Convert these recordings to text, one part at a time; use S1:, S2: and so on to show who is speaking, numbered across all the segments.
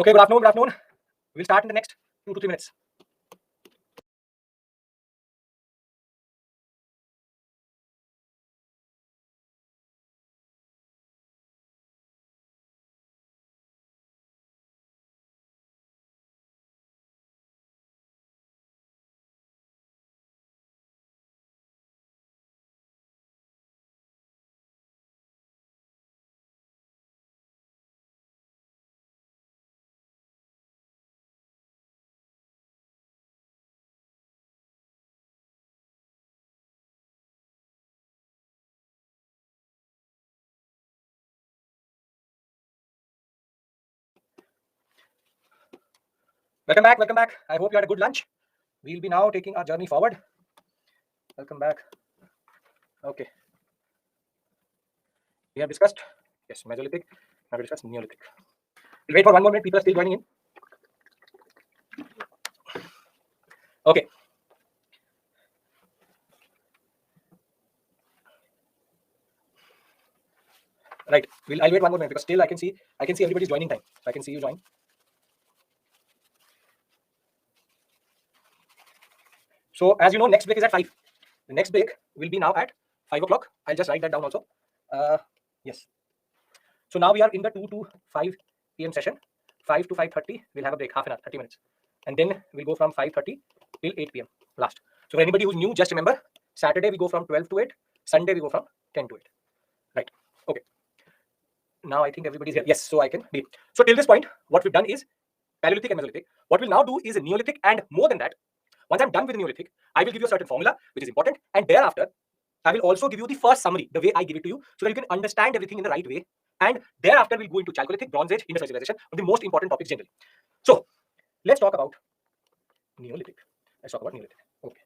S1: Okay, good afternoon, good afternoon. We'll start in the next 2 to 3 minutes. Welcome back, welcome back. I hope you had a good lunch. We'll be now taking our journey forward. Welcome back. Okay. We have discussed, yes, Mesolithic. Now we discussed Neolithic. We'll wait for 1 more minute. People are still joining in. Okay. Right. I'll wait 1 more minute because still I can see everybody's joining time. So I can see you join. So as you know, next break is at 5. The next break will be now at 5 o'clock. I'll just write that down also. Yes. So now we are in the 2 to 5 p.m. session. 5 to 5:30, we'll have a break, half an hour, 30 minutes. And then we'll go from 5:30 till 8 p.m. last. So for anybody who's new, just remember, Saturday we go from 12 to 8, Sunday we go from 10 to 8. Right. Okay. Now I think everybody's here. Yes, so I can be. So till this point, what we've done is Paleolithic and Mesolithic. What we'll now do is a Neolithic, and more than that, once I'm done with the Neolithic, I will give you a certain formula, which is important. And thereafter, I will also give you the first summary, the way I give it to you, so that you can understand everything in the right way. And thereafter, we'll go into Chalcolithic, Bronze Age, Indus civilization, the most important topics generally. So let's talk about Neolithic. Let's talk about Neolithic. Okay.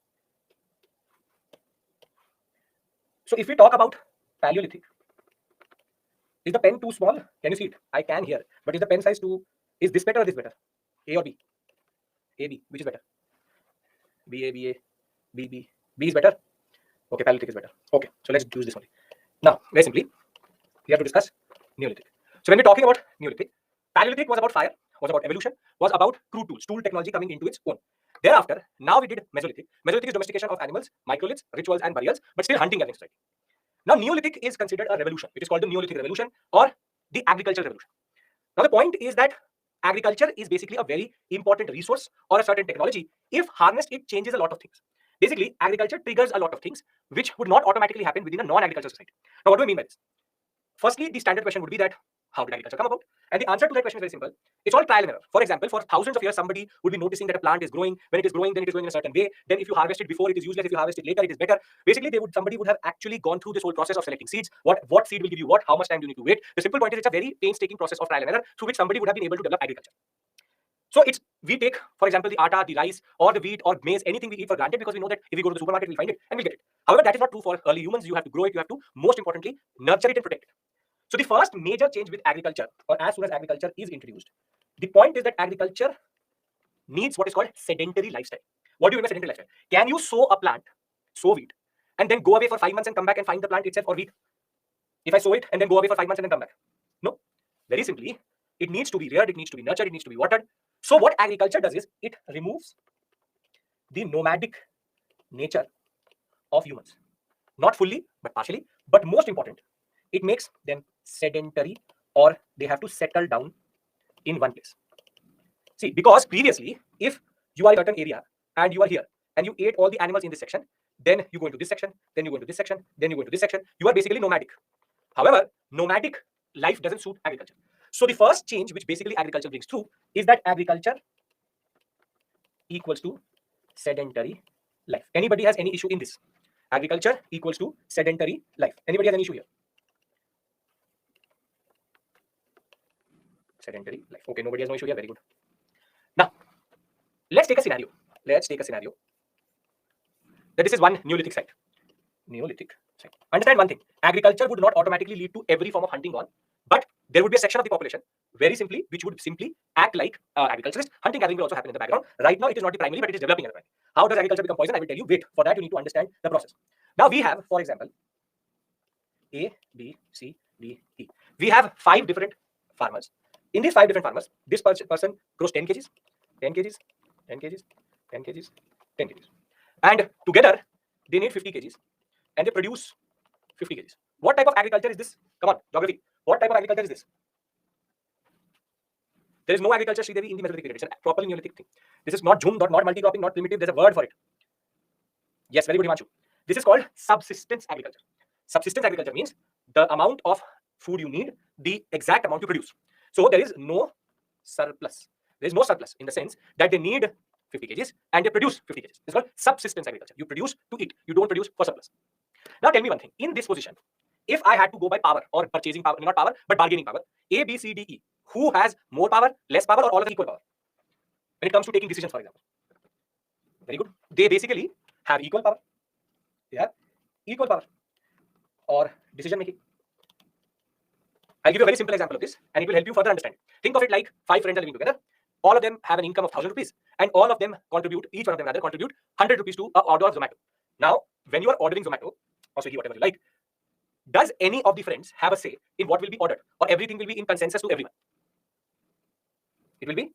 S1: So if we talk about Paleolithic, is the pen too small? Can you see it? I can here, but is the pen size too? Is this better or this better? A or B? A, B. Which is better? B, A, B, A, B, B. B is better. Okay, Paleolithic is better. Okay, so let's use this only. Now, very simply, we have to discuss Neolithic. So when we're talking about Neolithic, Paleolithic was about fire, was about evolution, was about crude tools, tool technology coming into its own. Thereafter, now we did Mesolithic. Mesolithic is domestication of animals, microliths, rituals and burials, but still hunting and society. Now, Neolithic is considered a revolution. It is called the Neolithic Revolution or the Agricultural Revolution. Now, the point is that agriculture is basically a very important resource or a certain technology. If harnessed, it changes a lot of things. Basically, agriculture triggers a lot of things which would not automatically happen within a non-agricultural society. Now, what do I mean by this? Firstly, the standard question would be that how did agriculture come about? And the answer to that question is very simple. It's all trial and error. For example, for thousands of years, somebody would be noticing that a plant is growing. When it is growing, then it is growing in a certain way. Then if you harvest it before, it is useless. If you harvest it later, it is better. Basically, somebody would have actually gone through this whole process of selecting seeds. What seed will give you what? How much time do you need to wait? The simple point is it's a very painstaking process of trial and error through which somebody would have been able to develop agriculture. So we take, for example, the atta, the rice, or the wheat, or maize, anything we eat for granted because we know that if we go to the supermarket, we'll find it and we'll get it. However, that is not true for early humans. You have to grow it. You have to, most importantly, nurture it and protect it. So the first major change with agriculture, or as soon as agriculture is introduced, the point is that agriculture needs what is called sedentary lifestyle. What do you mean by sedentary lifestyle? Can you sow a plant, sow wheat, and then go away for 5 months and come back and find the plant itself or wheat? If I sow it and then go away for 5 months and then come back? No. Very simply, it needs to be reared, it needs to be nurtured, it needs to be watered. So what agriculture does is it removes the nomadic nature of humans. Not fully, but partially. But most important, it makes them sedentary, or they have to settle down in one place. See, because previously, if you are in a certain area and you are here and you ate all the animals in this section, then you go into this section, then you go into this section, then you go into this section, you are basically nomadic. However, nomadic life doesn't suit agriculture. So the first change which basically agriculture brings through is that agriculture equals to sedentary life. Anybody has any issue in this? Agriculture equals to sedentary life. Anybody has any issue here? Sedentary life. Okay, nobody has no issue here. Very good. Now, let's take a scenario. That this is one Neolithic site. Understand one thing. Agriculture would not automatically lead to every form of hunting on, but there would be a section of the population, very simply, which would simply act like agriculturists. Hunting gathering will also happen in the background. Right now, it is not the primary, but it is developing in the primary. How does agriculture become poison? I will tell you. Wait, for that you need to understand the process. Now we have, for example, A, B, C, D, E. We have 5 different farmers. In these 5 different farmers, this person grows 10 kgs, 10 kgs, 10 kgs, 10 kgs, 10 kgs. And together, they need 50 kgs and they produce 50 kgs. What type of agriculture is this? Come on, geography. What type of agriculture is this? There is no agriculture, Sridevi, in the Mesolithic period. It's a properly Neolithic thing. This is not Jhum, not multi-cropping, not primitive. There's a word for it. Yes, very good, Himanshu. This is called subsistence agriculture. Subsistence agriculture means the amount of food you need, the exact amount you produce. So there is no surplus. There is no surplus in the sense that they need 50 kgs and they produce 50 kgs. It's called subsistence agriculture. You produce to eat. You don't produce for surplus. Now tell me one thing. In this position, if I had to go by power or purchasing power, not power, but bargaining power, A, B, C, D, E, who has more power, less power, or all of them equal power? When it comes to taking decisions, for example. Very good. They basically have equal power. They have equal power or decision making. I'll give you a very simple example of this and it will help you further understand. Think of it like 5 friends are living together. All of them have an income of 1,000 rupees and all of them contribute, each one of them rather contribute 100 rupees to an order of Zomato. Now, when you are ordering Zomato or Swiggy, whatever you like, does any of the friends have a say in what will be ordered or everything will be in consensus to everyone? It will be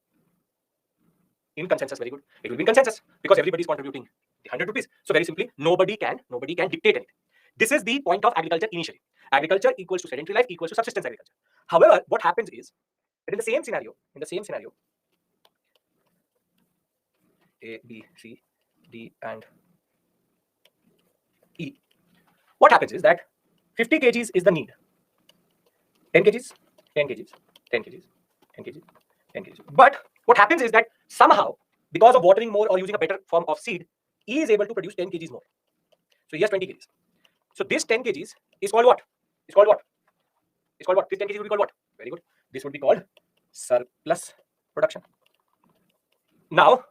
S1: in consensus. Very good. It will be in consensus because everybody is contributing the 100 rupees. So very simply, nobody can dictate anything. This is the point of agriculture initially. Agriculture equals to sedentary life equals to subsistence agriculture. However, what happens is that in the same scenario, A, B, C, D, and E, what happens is that 50 kgs is the need. 10 kgs, 10 kgs, 10 kgs, 10 kgs, 10 kgs. But what happens is that somehow, because of watering more or using a better form of seed, E is able to produce 10 kgs more. So he has 20 kgs. So this 10 kgs is called what? It's called what? It's called what? This 10 kgs would be called what? Very good. This would be called surplus production. Now,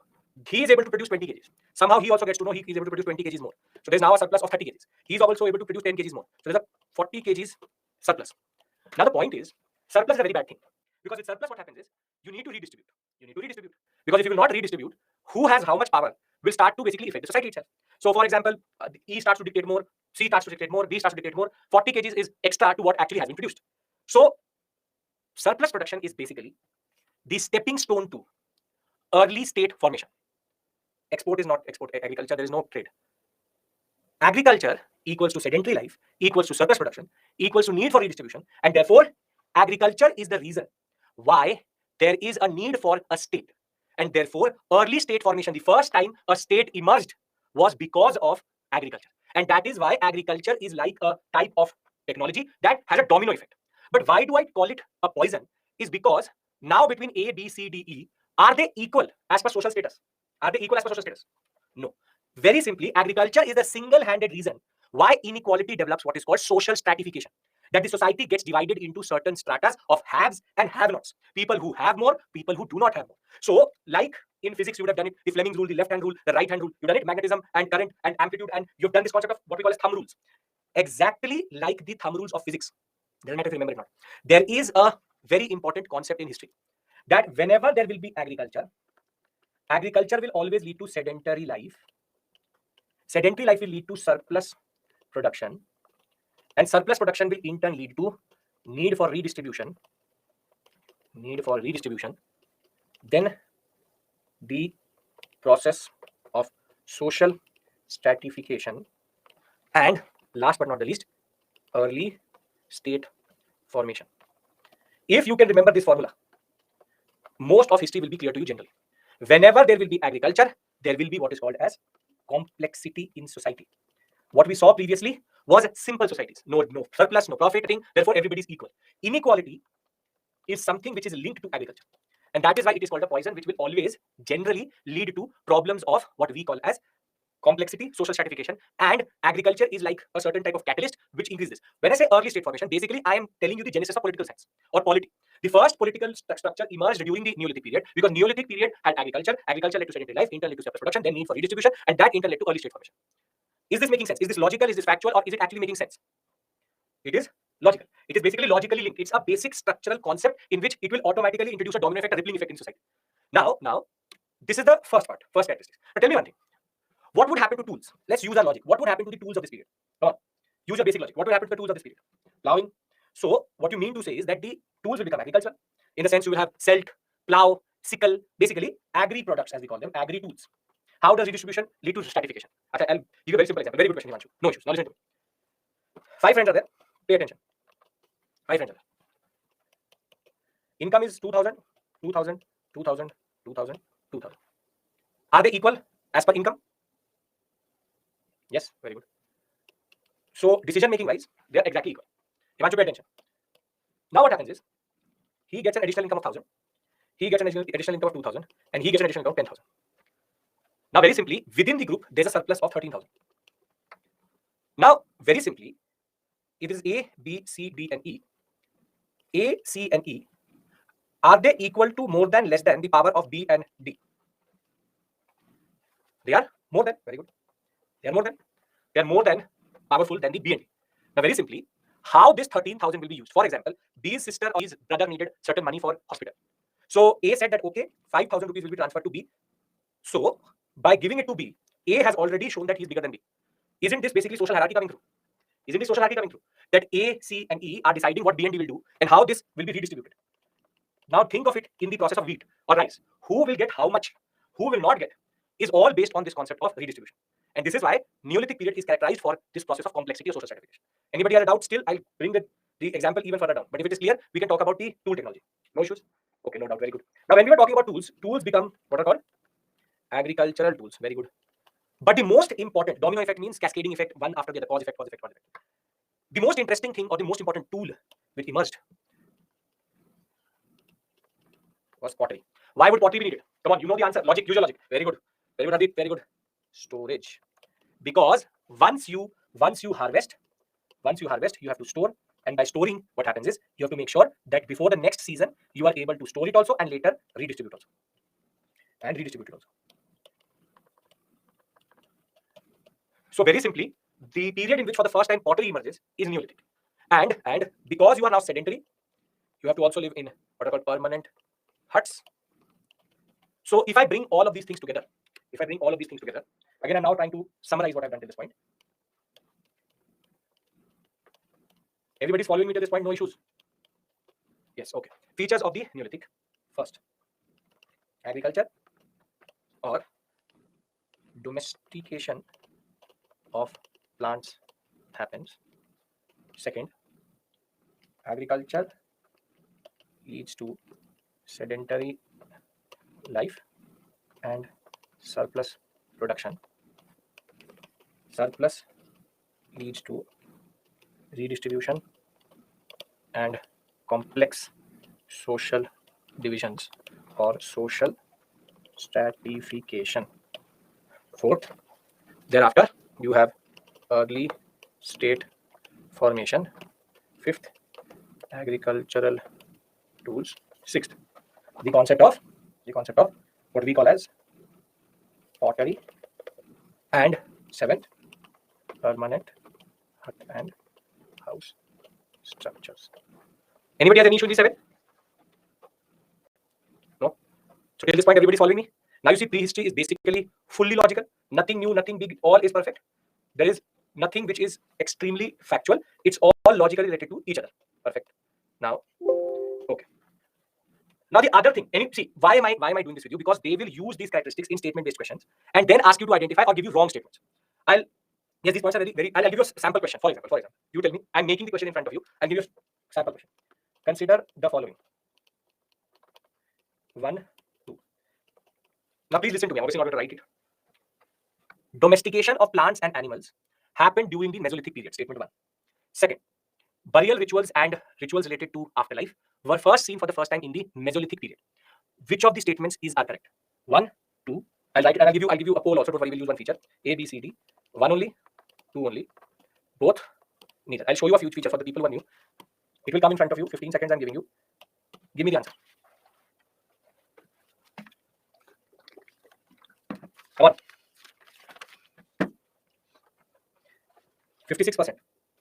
S1: he is able to produce 20 kgs. Somehow he also gets to know he is able to produce 20 kgs more. So there's now a surplus of 30 kgs. He is also able to produce 10 kgs more. So there's a 40 kgs surplus. Now the point is, surplus is a very bad thing. Because with surplus, what happens is, you need to redistribute. You need to redistribute. Because if you will not redistribute, who has how much power will start to basically affect the society itself. So for example, E starts to dictate more, C starts to dictate more, D starts to dictate more. 40 kgs is extra to what actually has been produced. So surplus production is basically the stepping stone to early state formation. Export is not export agriculture, there is no trade. Agriculture equals to sedentary life, equals to surplus production, equals to need for redistribution, and therefore agriculture is the reason why there is a need for a state. And therefore early state formation, the first time a state emerged was because of agriculture. And that is why agriculture is like a type of technology that has a domino effect. But why do I call it a poison? Is because now between A, B, C, D, E, are they equal as per social status? Are they equal as per social status? No. Very simply, agriculture is the single-handed reason why inequality develops what is called social stratification. That the society gets divided into certain stratas of haves and have-nots. People who have more, people who do not have more. So, like in physics, you would have done it, the Fleming's rule, the left-hand rule, the right-hand rule. You've done it, magnetism and current and amplitude, and you've done this concept of what we call as thumb rules. Exactly like the thumb rules of physics. Doesn't matter if you remember it or not. There is a very important concept in history that whenever there will be agriculture, agriculture will always lead to sedentary life. Sedentary life will lead to surplus production, and surplus production will in turn lead to need for redistribution. Then the process of social stratification, and last but not the least, early state formation. If you can remember this formula, most of history will be clear to you generally. Whenever there will be agriculture, there will be what is called as complexity in society. What we saw previously was simple societies. No surplus, no profiting, therefore everybody is equal. Inequality is something which is linked to agriculture. And that is why it is called a poison, which will always generally lead to problems of what we call as complexity, social stratification, and agriculture is like a certain type of catalyst which increases. When I say early state formation, basically I am telling you the genesis of political science or polity. The first political structure emerged during the Neolithic period because Neolithic period had agriculture led to sedentary life, in turn led to surplus production, then need for redistribution, and that in turn led to early state formation. Is this making sense? Is this logical? Is this factual? Or is it actually making sense? It is logical. It is basically logically linked. It's a basic structural concept in which it will automatically introduce a domino effect, a rippling effect in society. Now, this is the first part, first characteristic. But tell me one thing. What would happen to tools? Let's use our logic. What would happen to the tools of this period? Come on. Use your basic logic. What would happen to the tools of this period? Plowing. So, what you mean to say is that the tools will become agricultural. In the sense you will have celt, plow, sickle, basically agri products as we call them, agri tools. How does redistribution lead to stratification? Okay, I'll give you a very simple example. Very good question, Himanshu. No issues. Now listen to me. 5 friends are there. Pay attention. 5 friends are there. Income is 2000, 2000, 2000, 2000, 2000. Are they equal as per income? Yes, very good. So decision making wise, they are exactly equal. Himanshu, pay attention. Now what happens is, he gets an additional income of 1000, he gets an additional income of 2000, and he gets an additional income of 10,000. Now very simply, within the group, there's a surplus of 13,000. Now very simply, it is A, B, C, D, and E. A, C, and E, are they equal to more than less than the power of B and D? They are more than. Very good. They are more than. They are more than powerful than the B and D. Now very simply, how this 13,000 will be used? For example, B's sister or his brother needed certain money for hospital. So A said that okay, 5,000 rupees will be transferred to B. So by giving it to B, A has already shown that he is bigger than B. Isn't this basically social hierarchy coming through? Isn't this social hierarchy coming through? That A, C, and E are deciding what B and D will do and how this will be redistributed. Now think of it in the process of wheat or rice. Who will get how much? Who will not get? Is all based on this concept of redistribution. And this is why Neolithic period is characterized for this process of complexity or social stratification. Anybody have a doubt still? I'll bring the example even further down. But if it is clear, we can talk about the tool technology. No issues? Okay, no doubt. Very good. Now when we are talking about tools, tools become what are called? Agricultural tools. Very good. But the most important, domino effect means cascading effect, one after the other, cause effect, cause effect, cause effect. The most interesting thing or the most important tool which emerged was pottery. Why would pottery be needed? Come on, you know the answer. Logic, usual logic. Very good. Very good, Hardeep. Very good. Storage. Because once you harvest, you have to store. And by storing, what happens is you have to make sure that before the next season, you are able to store it also and later redistribute also. And redistribute it also. So very simply, the period in which for the first time pottery emerges is Neolithic. And because you are now sedentary, you have to also live in what are called permanent huts. So if I bring all of these things together, again, I'm now trying to summarize what I've done till this point. Everybody's following me to this point, no issues? Yes, okay. Features of the Neolithic. First, agriculture or domestication of plants happens. Second, agriculture leads to sedentary life and surplus production. Surplus leads to redistribution and complex social divisions or social stratification. Fourth, thereafter you have early state formation. Fifth, agricultural tools. Sixth, the concept of what we call as pottery. And seventh, permanent hut and house structures. Anybody has any issue with the 7? No? So till this point, everybody's following me? Now you see prehistory is basically fully logical. Nothing new, nothing big, all is perfect. There is nothing which is extremely factual. It's all logically related to each other. Perfect. Now, okay. Now the other thing, and see, why am I doing this with you? Because they will use these characteristics in statement-based questions and then ask you to identify or give you wrong statements. Yes, these points are very. I'll give you a sample question. For example, you tell me. I'm making the question in front of you. I'll give you a sample question. Consider the following. 1, 2. Now please listen to me. I'm obviously not going to write it. Domestication of plants and animals happened during the Mesolithic period. Statement 1. Second, burial rituals and rituals related to afterlife were first seen for the first time in the Mesolithic period. Which of the statements are correct? 1, 2. I'll write it and I'll give you a poll also. Don't worry, we'll use one feature. A, B, C, D. 1 only, 2 only, both, neither. I'll show you a few features for the people who are new. It will come in front of you. 15 seconds I'm giving you. Give me the answer. Come on. 56%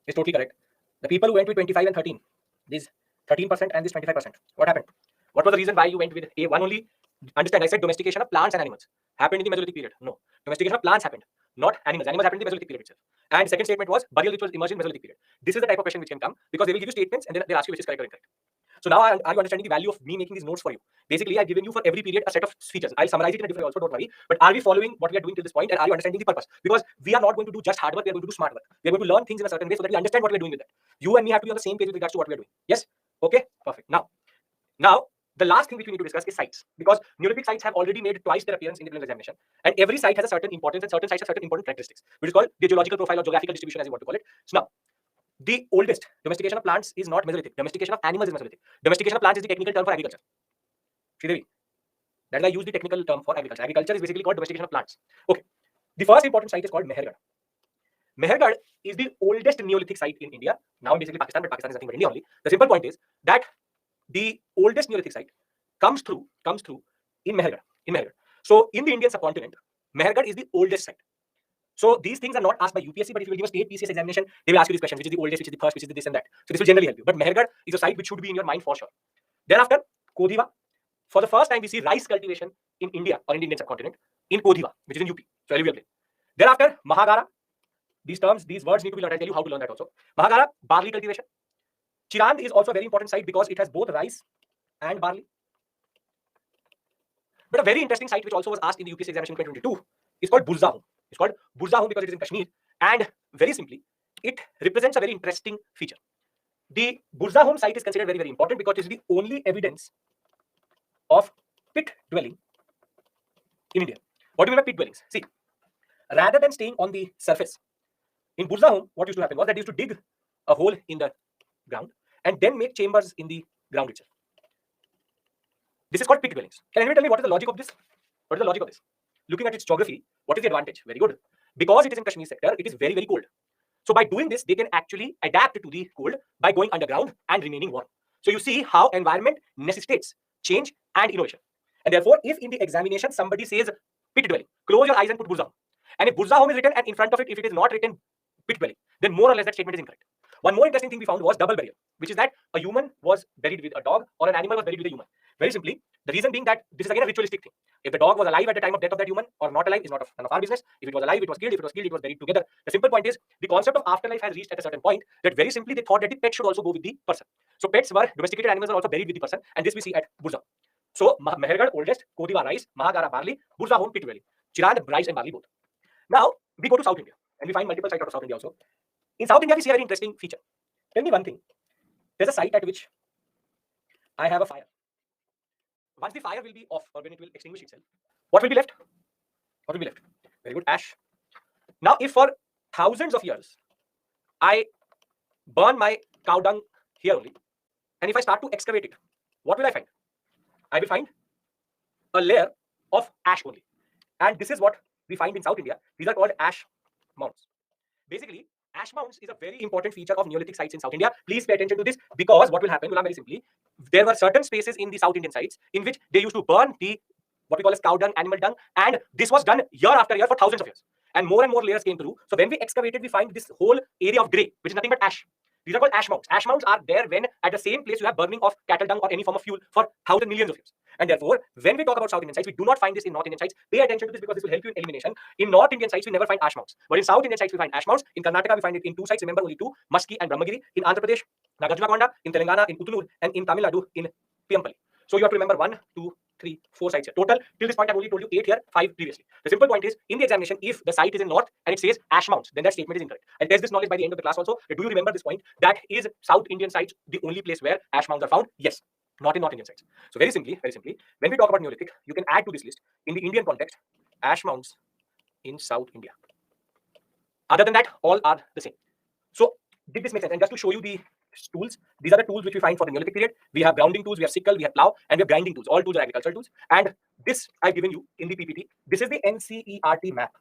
S1: is totally correct. The people who went with 25 and 13, this 13% and this 25%. What happened? What was the reason why you went with A? 1 only? Understand, I said domestication of plants and animals happened in the Mesolithic period. No. Domestication of plants happened, not animals. Animals happened in the Mesolithic period itself. And second statement was burial rituals emerged in Mesolithic period. This is the type of question which can come because they will give you statements and then they'll ask you which is correct or incorrect. So now are you understanding the value of me making these notes for you? Basically, I've given you for every period a set of features. I'll summarize it in a different way also, don't worry. But are we following what we are doing till this point, and are you understanding the purpose? Because we are not going to do just hard work, we are going to do smart work. We are going to learn things in a certain way so that we understand what we are doing with that. You and me have to be on the same page with regards to what we are doing. Yes? Okay? Perfect. Now, the last thing which we need to discuss is sites, because Neolithic sites have already made twice their appearance in the preliminary examination, and every site has a certain importance, and certain sites have certain important characteristics, which is called the geological profile or geographical distribution, as you want to call it. So now, the oldest domestication of plants is not Mesolithic. Domestication of animals is Mesolithic. Domestication of plants is the technical term for agriculture. Sridevi, that is why I use the technical term for agriculture. Agriculture is basically called domestication of plants. Okay. The first important site is called Mehergarh. Mehergarh is the oldest Neolithic site in India. Now basically Pakistan, but Pakistan is nothing but India only. The simple point is that the oldest Neolithic site comes through in Mehergarh. So in the Indian subcontinent, Mehergarh is the oldest site. So these things are not asked by UPSC, but if you will give a state PCS examination, they will ask you these questions: which is the oldest, which is the first, which is the this and that. So this will generally help you. But Mehergarh is a site which should be in your mind for sure. Thereafter, Kodhiva. For the first time, we see rice cultivation in India or in the Indian subcontinent in Kodhiva, which is in UP. So alluvial plain. Thereafter, Mahagara. These words need to be learned. I'll tell you how to learn that also. Mahagara, barley cultivation. Chirand is also a very important site because it has both rice and barley. But a very interesting site which also was asked in the UPSC examination 2022 is called Burzahum. It's called Burzahum because it is in Kashmir, and very simply, it represents a very interesting feature. The Burzahum site is considered very, very important because it is the only evidence of pit dwelling in India. What do you mean by pit dwellings? See, rather than staying on the surface, in Burzahum, what used to happen was that they used to dig a hole in the ground and then make chambers in the ground itself. This is called pit dwellings. Can anyone tell me what is the logic of this? What is the logic of this? Looking at its geography, what is the advantage? Very good. Because it is in Kashmir sector, it is very, very cold. So by doing this, they can actually adapt to the cold by going underground and remaining warm. So you see how environment necessitates change and innovation. And therefore, if in the examination somebody says pit dwelling, close your eyes and put Burzahum. And if Burzahum is written and in front of it, if it is not written pit dwelling, then more or less that statement is incorrect. One more interesting thing we found was double burial, which is that a human was buried with a dog or an animal was buried with a human. Very simply, the reason being that this is again a ritualistic thing. If the dog was alive at the time of death of that human or not alive is none of our business. If it was alive, it was killed. If it was killed, it was buried together. The simple point is the concept of afterlife has reached at a certain point that very simply they thought that the pet should also go with the person. So pets were domesticated animals, are also buried with the person, and this we see at Burzahum. So Mehergarh oldest, Kodhiva rice, Mahagara barley, Burzahum pit dwelling, Chirand rice and barley both. Now we go to South India and we find multiple sites out of South India also. In South India, we see a very interesting feature. Tell me one thing. There's a site at which I have a fire. Once the fire will be off or when it will extinguish itself, what will be left? What will be left? Very good, ash. Now, if for thousands of years I burn my cow dung here only, and if I start to excavate it, what will I find? I will find a layer of ash only. And this is what we find in South India. These are called ash mounds. Basically, ash mounds is a very important feature of Neolithic sites in South India. Please pay attention to this because what will happen, very simply, there were certain spaces in the South Indian sites in which they used to burn the what we call as cow dung, animal dung, and this was done year after year for thousands of years. And more layers came through. So when we excavated, we find this whole area of grey, which is nothing but ash. These are called ash mounds. Ash mounds are there when at the same place you have burning of cattle dung or any form of fuel for thousands, millions of years. And therefore, when we talk about South Indian sites, we do not find this in North Indian sites. Pay attention to this because this will help you in elimination. In North Indian sites, we never find ash mounds. But in South Indian sites, we find ash mounds. In Karnataka, we find it in two sites. Remember, only two, Maski and Brahmagiri. In Andhra Pradesh, Nagarjunakonda. In Telangana, in Uttanur. And in Tamil Nadu, in Piyampalli. So you have to remember 1, 2, 3, 4 sites here. Total, till this point, I've only told you 8 here, 5 previously. The simple point is, in the examination, if the site is in North and it says ash mounds, then that statement is incorrect. And test this knowledge by the end of the class also. Do you remember this point? That is South Indian sites the only place where ash mounds are found? Yes. Not in North Indian sites. So very simply, when we talk about Neolithic, you can add to this list, in the Indian context, ash mounds in South India. Other than that, all are the same. So did this make sense? And just to show you the tools, these are the tools which we find for the Neolithic period. We have grounding tools, we have sickle, we have plow, and we have grinding tools. All tools are agricultural tools. And this I've given you in the PPT. This is the NCERT map.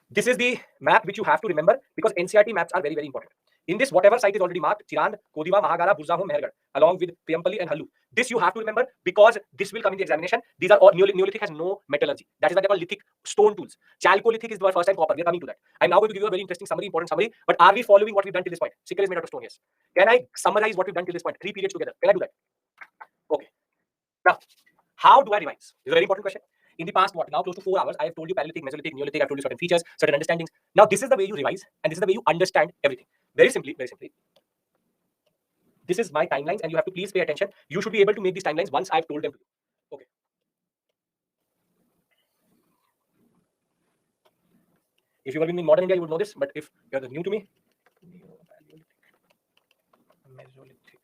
S1: This is the map which you have to remember because NCERT maps are very, very important. In this, whatever site is already marked, Chirand, Kodhiva, Mahagara, Burzahum, Mehergarh, along with Piyampalli and Hallu. This you have to remember because this will come in the examination. These are all Neolithic has no metallurgy. That is why they are called lithic stone tools. Chalcolithic is the first time copper. We are coming to that. I'm now going to give you a very interesting summary, important summary. But are we following what we've done till this point? Sickle is made out of stone, yes. Can I summarize what we've done till this point? 3 periods together. Can I do that? Okay. Now, how do I revise? This is a very important question. In the past, now close to 4 hours, I have told you Paleolithic, Mesolithic, Neolithic, I've told you certain features, certain understandings. Now, this is the way you revise and this is the way you understand everything. Very simply, this is my timelines, and you have to please pay attention. You should be able to make these timelines once I've told them to you. Okay. If you were in modern India, you would know this, but if you're new to me, Mesolithic,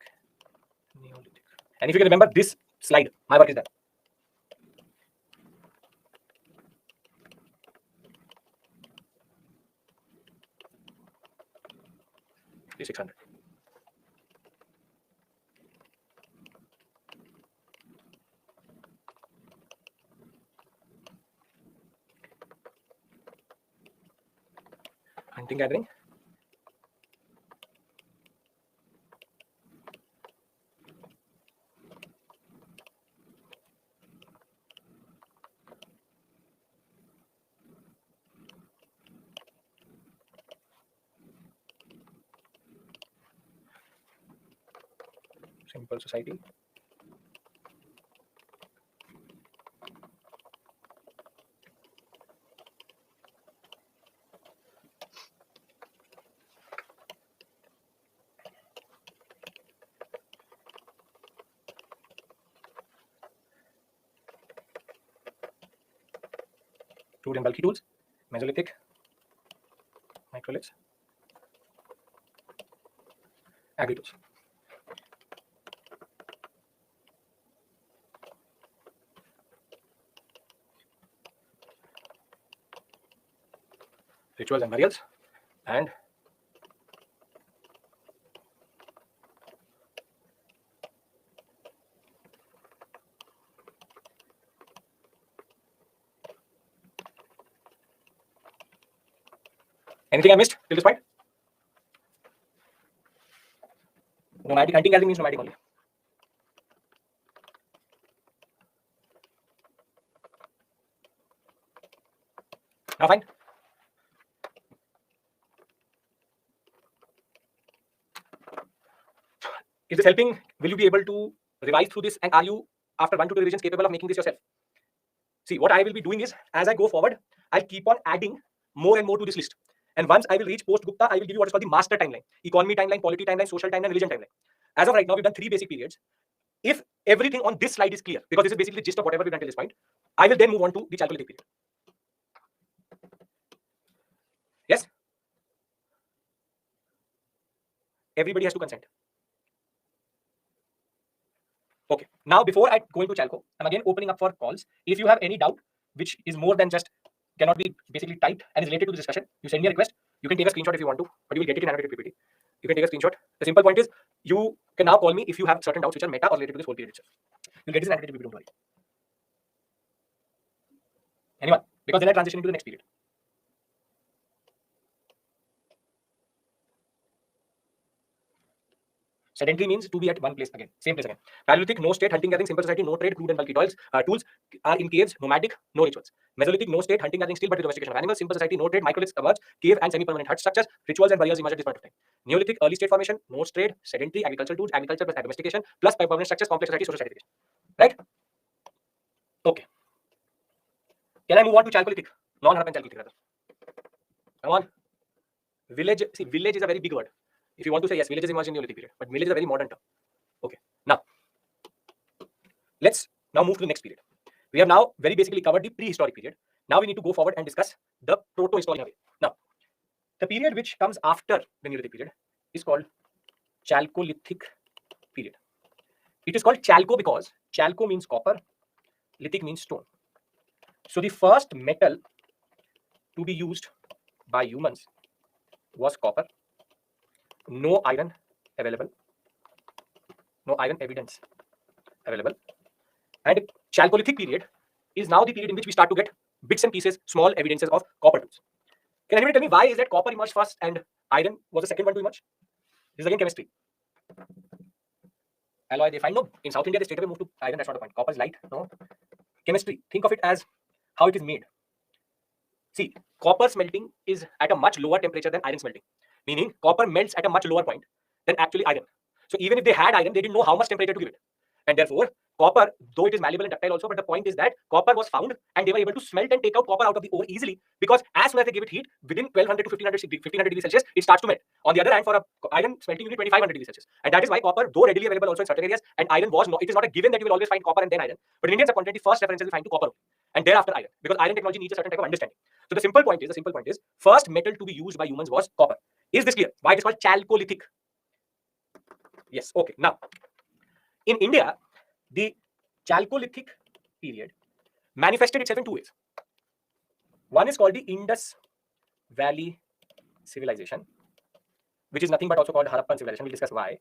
S1: Neolithic. And if you can remember this slide, my work is done. This 600. Hunting, gathering. Simple society. Crude and bulky tools, Mesolithic, microliths, agri tools. Rituals and burials, and anything I missed till this point? Nomadic, hunting gathering means nomadic only. Now fine. Is this helping? Will you be able to revise through this? And are you, after 1 to 2 revisions, capable of making this yourself? See, what I will be doing is, as I go forward, I'll keep on adding more and more to this list. And once I will reach post-Gupta, I will give you what is called the master timeline. Economy timeline, polity timeline, social timeline, religion timeline. As of right now, we've done 3 basic periods. If everything on this slide is clear, because this is basically the gist of whatever we've done till this point, I will then move on to the Chalcolithic period. Yes? Everybody has to consent. Okay. Now, before I go into Chalco, I'm again opening up for calls. If you have any doubt, which is more than just cannot be basically typed and is related to the discussion, you send me a request. You can take a screenshot if you want to, but you will get it in animated PPT. You can take a screenshot. The simple point is, you can now call me if you have certain doubts which are meta or related to this whole period itself. You'll get this in animated PPT, don't worry. Anyone? Because then I transition into the next period. Sedentary means to be at one place again, same place again. Paleolithic, no state, hunting, gathering, simple society, no trade, crude and bulky tools are in caves, nomadic, no rituals. Mesolithic, no state, hunting, gathering, still but with domestication of animals, simple society, no trade, microliths emerge, cave and semi-permanent hut structures, rituals and burials emerge at this point of time. Neolithic, early state formation, no trade, sedentary, agricultural tools, agriculture plus domestication, plus permanent structures, complex society, social stratification. Right? Okay. Can I move on to Chalcolithic? Non-Harappan Chalcolithic rather. Come on. Village, see, village is a very big word. If you want to say yes, villages emerged in Neolithic period, but village is a very modern term. Okay. Now, let's now move to the next period. We have now very basically covered the prehistoric period. Now we need to go forward and discuss the proto-historic period. Now, the period which comes after the Neolithic period is called Chalcolithic period. It is called Chalco because Chalco means copper, lithic means stone. So the first metal to be used by humans was copper. No iron available. No iron evidence available. And Chalcolithic period is now the period in which we start to get bits and pieces, small evidences of copper tools. Can anybody tell me why is that copper emerged first and iron was the second one to emerge? This is again chemistry. Alloy they find? No. In South India, they straight away move to iron. That's not the point. Copper is light. No. Chemistry. Think of it as how it is made. See, copper smelting is at a much lower temperature than iron smelting. Meaning copper melts at a much lower point than actually iron. So even if they had iron, they didn't know how much temperature to give it. And therefore, copper, though it is malleable and ductile also, but the point is that copper was found and they were able to smelt and take out copper out of the ore easily, because as soon as they give it heat, within 1200 to 1500 degrees Celsius, it starts to melt. On the other hand, for a iron smelting, you need 2500 degrees Celsius. And that is why copper, though readily available also in certain areas, and iron was not, it is not a given that you will always find copper and then iron. But in Indian subcontinent, the first references will find to copper and thereafter iron, because iron technology needs a certain type of understanding. So the simple point is, first metal to be used by humans was copper. Is this clear? Why it is called chalcolithic? Yes. Okay. Now, in India, the chalcolithic period manifested itself in two ways. One is called the Indus Valley civilization, which is nothing but also called Harappan civilization. We'll discuss why.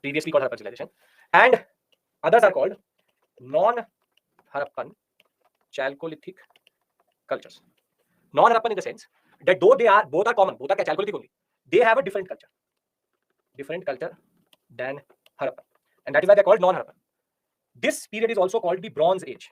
S1: Previously called Harappan civilization. And others are called non-Harappan chalcolithic cultures. Non-Harappan in the sense that though they are, both are common, both are chalcolithic only, they have a different culture than Harappan. And that is why they're called non-Harappan. This period is also called the Bronze Age.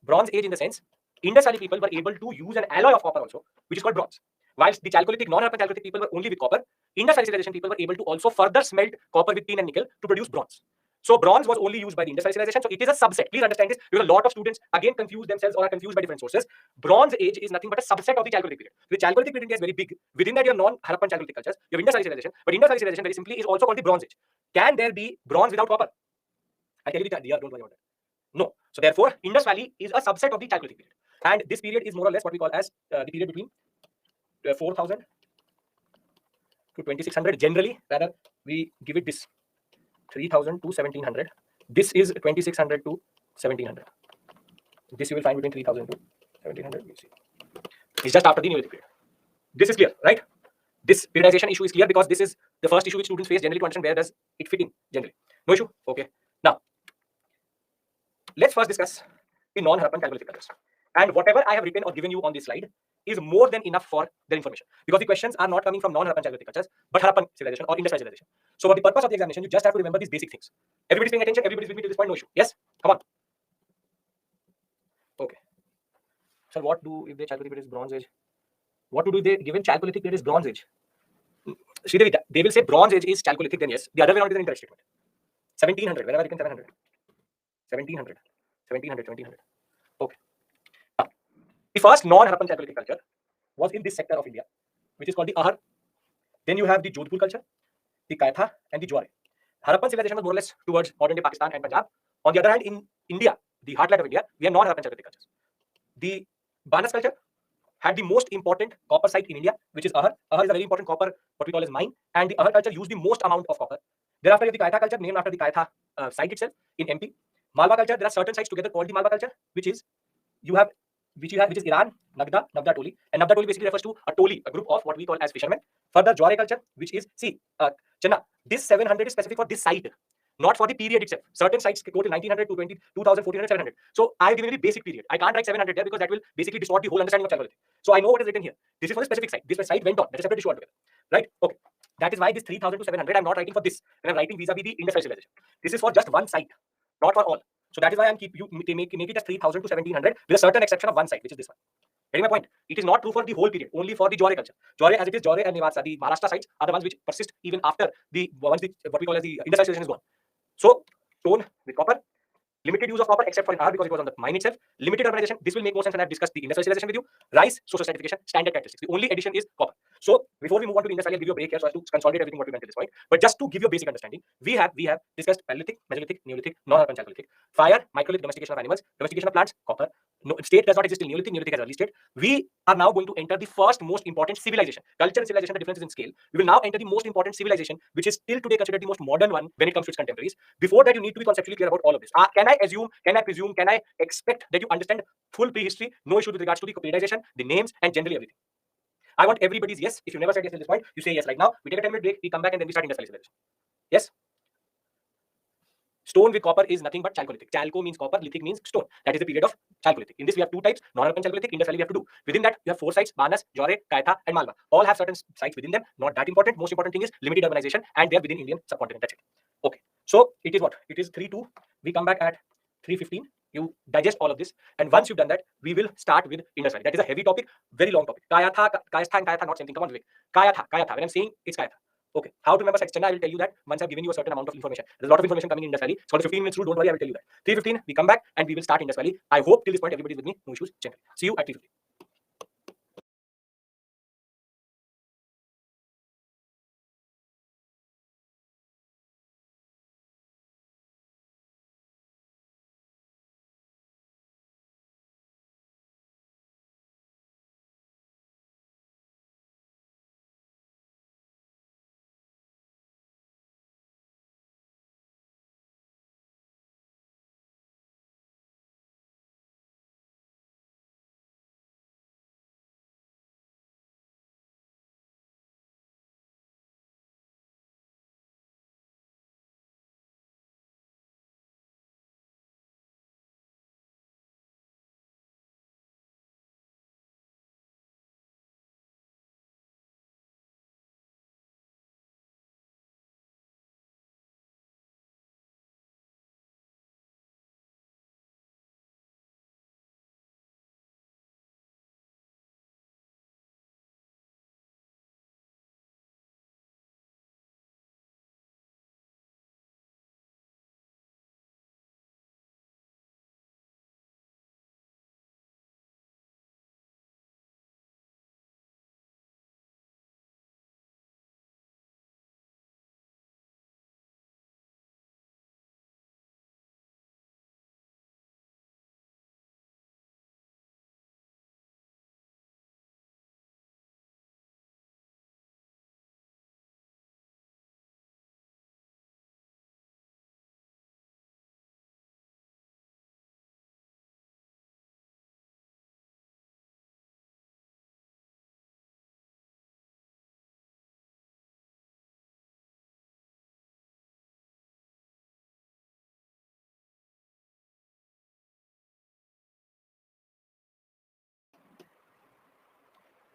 S1: Bronze Age in the sense, Indus Valley people were able to use an alloy of copper also, which is called bronze. Whilst the chalcolithic, non-Harappan chalcolithic people were only with copper, Indus Valley civilization people were able to also further smelt copper with tin and nickel to produce bronze. So bronze was only used by the Indus Valley civilization. So it is a subset. Please understand this, because a lot of students again confuse themselves or are confused by different sources. Bronze Age is nothing but a subset of the chalcolithic period. The chalcolithic period is very big. Within that, you have non-Harappan chalcolithic cultures, you have Indus Valley civilization, but Indus Valley civilization very simply is also called the Bronze Age. Can there be bronze without copper? I tell you the idea, don't worry about that. No. So therefore, Indus Valley is a subset of the chalcolithic period. And this period is more or less what we call as the period between 4000 to 2600. Generally, rather, we give it this 3000 to 1700. This is 2600 to 1700. This you will find between 3000 to 1700. We'll see. It's just after the Neolithic period. This is clear, right? This periodization issue is clear because this is the first issue which students face generally to understand where does it fit in generally. No issue? Okay. Now, let's first discuss the non-Harappan chalcolithic cultures. And whatever I have written or given you on this slide is more than enough for their information, because the questions are not coming from non-Harappan chalcolithic cultures, but Harappan civilization or Indus Valley civilization. So for the purpose of the examination, you just have to remember these basic things. Everybody's paying attention, everybody's with me to this point, no issue. Yes? Come on. Okay. So what do if the chalcolithic period is Bronze Age? What to do if they given chalcolithic period is Bronze Age? Sridevi, they will say Bronze Age is chalcolithic, then yes. The other way around is an incorrect statement. 1700, whenever written 700. 1700. 1700. Okay. Now, the first non-Harappan chalcolithic culture was in this sector of India, which is called the Ahar. Then you have the Jodhpur culture, the Kaitha, and the Jware. Harappan civilization was more or less towards modern day Pakistan and Punjab. On the other hand, in India, the heartland of India, we have non-Harappan chalcolithic cultures. The Banas culture had the most important copper site in India, which is Ahar. Ahar is a very important copper, what we call as mine, and the Ahar culture used the most amount of copper. Thereafter, you have the Kaitha culture, named after the Kaitha site itself in MP. Malwa culture, there are certain sites together called the Malwa culture, which is which is Iran, Nagda Toli, and Nagda Toli basically refers to a Toli, a group of what we call as fishermen. Further, Jware culture, which is Channa. This 700 is specific for this site, not for the period itself. Certain sites go to 1900 to 2000, 1400, 700. So I have given you the basic period. I can't write 700 there because that will basically distort the whole understanding of chalcolithic. So I know what is written here. This is for the specific site. This site went on. That's a separate issue altogether. Right? Okay. That is why this 3000 to 700, I'm not writing for this. And I'm writing vis-a-vis the Indus Valley civilization. This is for just one site, not for all. So that is why I'm make it as 3000 to 1700 with a certain exception of one site, which is this one. Getting my point? It is not true for the whole period, only for the Jware culture. Jware, as it is, Jware and Nevatsa, the Maharashtra sites are the ones which persist even after the what we call as the Indus Valley civilization is gone. So, stone with copper, limited use of copper except for in Ahar because it was on the mine itself. Limited urbanization. This will make more sense when I've discussed the Indus Valley civilization with you. Rice, social stratification, standard characteristics. The only addition is copper. So before we move on to the Indus Valley, I'll give you a break here so as to consolidate everything what we went to this point. But just to give you a basic understanding, we have discussed Paleolithic, Mesolithic, Neolithic, non-Harappan chalcolithic, fire, microlith, domestication of animals, domestication of plants, copper. No, state does not exist till Neolithic. Neolithic has early state. We are now going to enter the first most important civilization. Culture and civilization, the difference is in scale. We will now enter the most important civilization, which is still today considered the most modern one when it comes to its contemporaries. Before that, you need to be conceptually clear about all of this. Can I assume, can I presume, can I expect that you understand full prehistory? No issue with regards to the periodization, the names, and generally everything. I want everybody's yes. If you never said yes at this point, you say yes right now. We take a 10-minute break, we come back, and then we start Indus Valley civilization. Yes? Stone with copper is nothing but chalcolithic. Chalco means copper, lithic means stone. That is the period of chalcolithic. In this, we have two types, non-Harappan chalcolithic, Indus Valley we have to do. Within that, you have four sites, Banas, Jware, Kaitha, and Malwa. All have certain sites within them. Not that important. Most important thing is limited urbanization, and they are within Indian subcontinent. That's it. Okay. So, it is what? It is 3-2. We come back at 3:15. You digest all of this, and once you've done that, we will start with Indus Valley. That is a heavy topic, very long topic. Kayatha, and Kayatha, not same thing. Come on, Vivek. Kayatha. When I'm saying it's Kayatha. Okay. How to remember Sites Chennai, I will tell you that once I've given you a certain amount of information. There's a lot of information coming in Indus Valley. It's called the 15 minutes rule. Don't worry, I will tell you that. 3:15, we come back and we will start Indus Valley. I hope till this point everybody is with me. No issues. Chennai. See you at 3:15.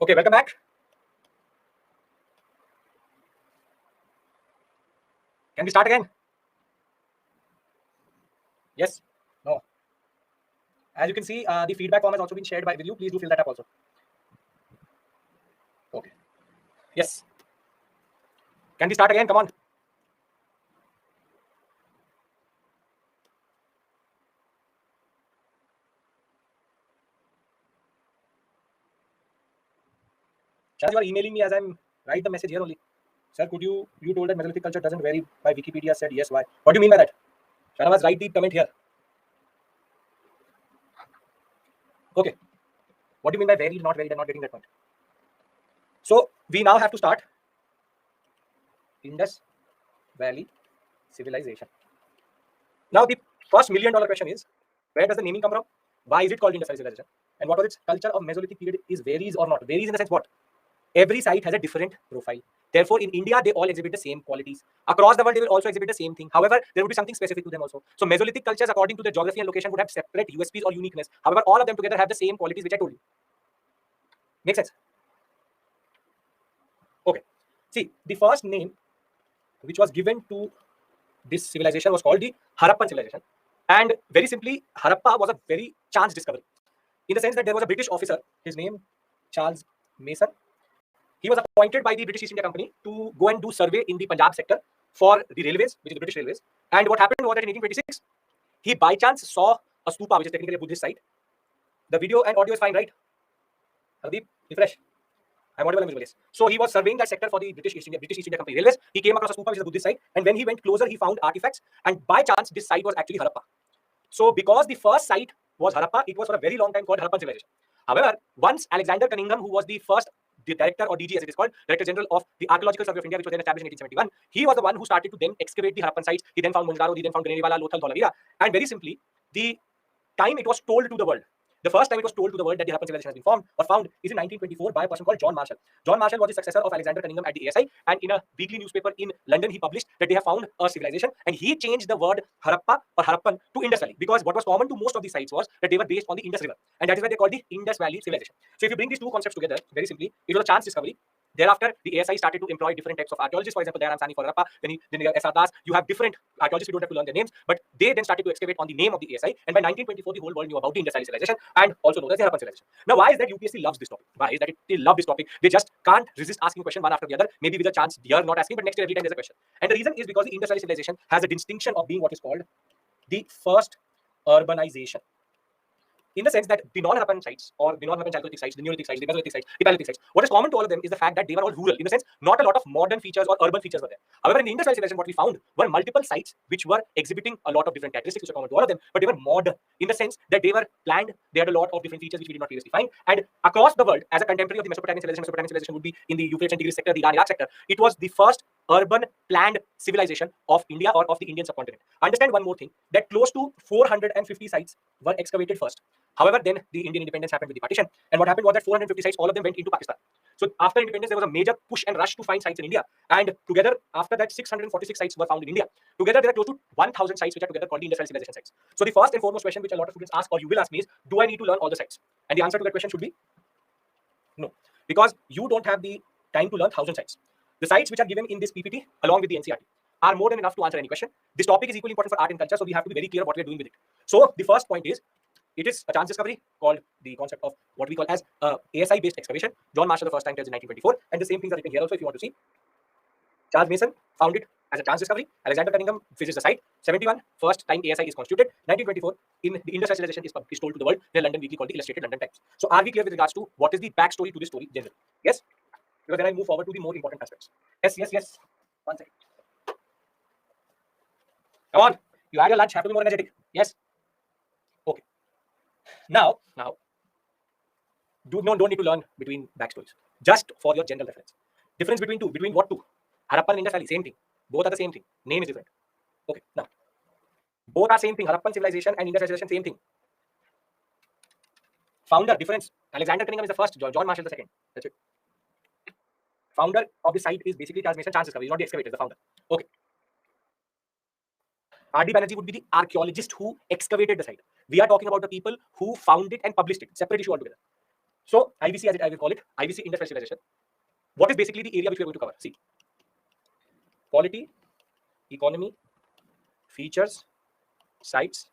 S1: Okay, welcome back. Can we start again? Yes? No? As you can see, the feedback form has also been shared with you. Please do fill that up also. Okay. Yes. Can we start again? Come on. Shaz, you are emailing me as I'm write the message here only. Sir, could you told that Mesolithic culture doesn't vary by Wikipedia said yes, why? What do you mean by that? Shanawaz, write the comment here. Okay. What do you mean by varied, not varied? I'm not getting that point. So we now have to start Indus Valley civilization. Now the first $1,000,000 question is, where does the naming come from? Why is it called Indus Valley civilization? And what was its culture of Mesolithic period is varies or not? Varies in the sense what? Every site has a different profile. Therefore, in India, they all exhibit the same qualities. Across the world, they will also exhibit the same thing. However, there would be something specific to them also. So Mesolithic cultures, according to their geography and location, would have separate USPs or uniqueness. However, all of them together have the same qualities which I told you. Make sense? Okay. See, the first name which was given to this civilization was called the Harappan civilization. And very simply, Harappa was a very chance discovery. In the sense that there was a British officer, his name Charles Mason. He was appointed by the British East India Company to go and do survey in the Punjab sector for the railways, which is the British railways. And what happened was that in 1826, he by chance saw a stupa, which is technically a Buddhist site. The video and audio is fine, right? Hardeep, refresh. I'm audible and visual, yes. So he was surveying that sector for the British East India Company railways. He came across a stupa, which is a Buddhist site. And when he went closer, he found artifacts. And by chance, this site was actually Harappa. So because the first site was Harappa, it was for a very long time called Harappan civilization. However, once Alexander Cunningham, who was the first director or DG as it is called, Director General of the Archaeological Survey of India, which was then established in 1871, he was the one who started to then excavate the Harappan sites. He then found Mohenjo-daro, he then found Granewala, Lothal, Dholavira. And very simply, the time it was told to the world, the first time it was told to the world that the Harappan civilization has been formed or found is in 1924 by a person called John Marshall. John Marshall was the successor of Alexander Cunningham at the ASI, and in a weekly newspaper in London, he published that they have found a civilization, and he changed the word Harappa or Harappan to Indus Valley, because what was common to most of these sites was that they were based on the Indus River, and that is why they called the Indus Valley civilization. So if you bring these two concepts together, very simply, it was a chance discovery. Thereafter, the ASI started to employ different types of archaeologists. For example, there I'm standing for Harappa, then S.R. Das. You have different archaeologists. You don't have to learn their names, but they then started to excavate on the name of the ASI. And by 1924, the whole world knew about the Indus Valley civilization and also known as the Harappan civilization. Now, why is that UPSC loves this topic? Why is that they love this topic? They just can't resist asking a question one after the other. Maybe with a chance you're not asking, but next year every time there's a question. And the reason is because the Indus Valley civilization has a distinction of being what is called the first urbanization. In the sense that the non-Harappan sites or the non-Harappan Chalcolithic sites, the Neolithic sites, the Mesolithic sites, the Paleolithic sites, what is common to all of them is the fact that they were all rural. In the sense, not a lot of modern features or urban features were there. However, in the Indus Valley civilization, what we found were multiple sites which were exhibiting a lot of different characteristics which are common to all of them, but they were modern in the sense that they were planned. They had a lot of different features which we did not previously find. And across the world, as a contemporary of the Mesopotamian civilization would be in the Euphrates and Tigris sector, the Iran-Iraq sector. It was the first urban planned civilization of India or of the Indian subcontinent. Understand one more thing, that close to 450 sites were excavated first. However, then the Indian independence happened with the partition. And what happened was that 450 sites, all of them went into Pakistan. So after independence, there was a major push and rush to find sites in India. And together, after that, 646 sites were found in India. Together, there are close to 1,000 sites which are together called the Indus Valley civilization sites. So the first and foremost question which a lot of students ask, or you will ask me, is, do I need to learn all the sites? And the answer to that question should be no. Because you don't have the time to learn 1,000 sites. The sites which are given in this PPT, along with the NCERT, are more than enough to answer any question. This topic is equally important for art and culture, so we have to be very clear what we are doing with it. So the first point is, it is a chance discovery called the concept of what we call as ASI-based excavation. John Marshall the first time tells in 1924, and the same things are written here also if you want to see. Charles Mason found it as a chance discovery. Alexander Cunningham visits the site. 71, first time ASI is constituted. 1924, in the Indus Valley civilization is told to the world in a London weekly called the Illustrated London Times. So are we clear with regards to what is the backstory to this story generally? Yes? Because then I move forward to the more important aspects. Yes. 1 second. Come on. You had your lunch, have to be more energetic. Yes? Okay. Now, don't need to learn between backstories. Just for your general reference. Difference between two. Between what two? Harappan and Indus Valley, same thing. Both are the same thing. Name is different. Okay, now. Both are same thing. Harappan civilization and Indus civilization, same thing. Founder, difference. Alexander Cunningham is the first, John Marshall the second. That's it. Founder of the site is basically Charles Mason, chance discovery. He's not the excavator, the founder. Okay. R.D. Banerjee would be the archaeologist who excavated the site. We are talking about the people who found it and published it. Separate issue altogether. So, IVC, as I will call it, IVC, Indus Valley civilization. What is basically the area which we are going to cover? See. Quality, economy, features, sites,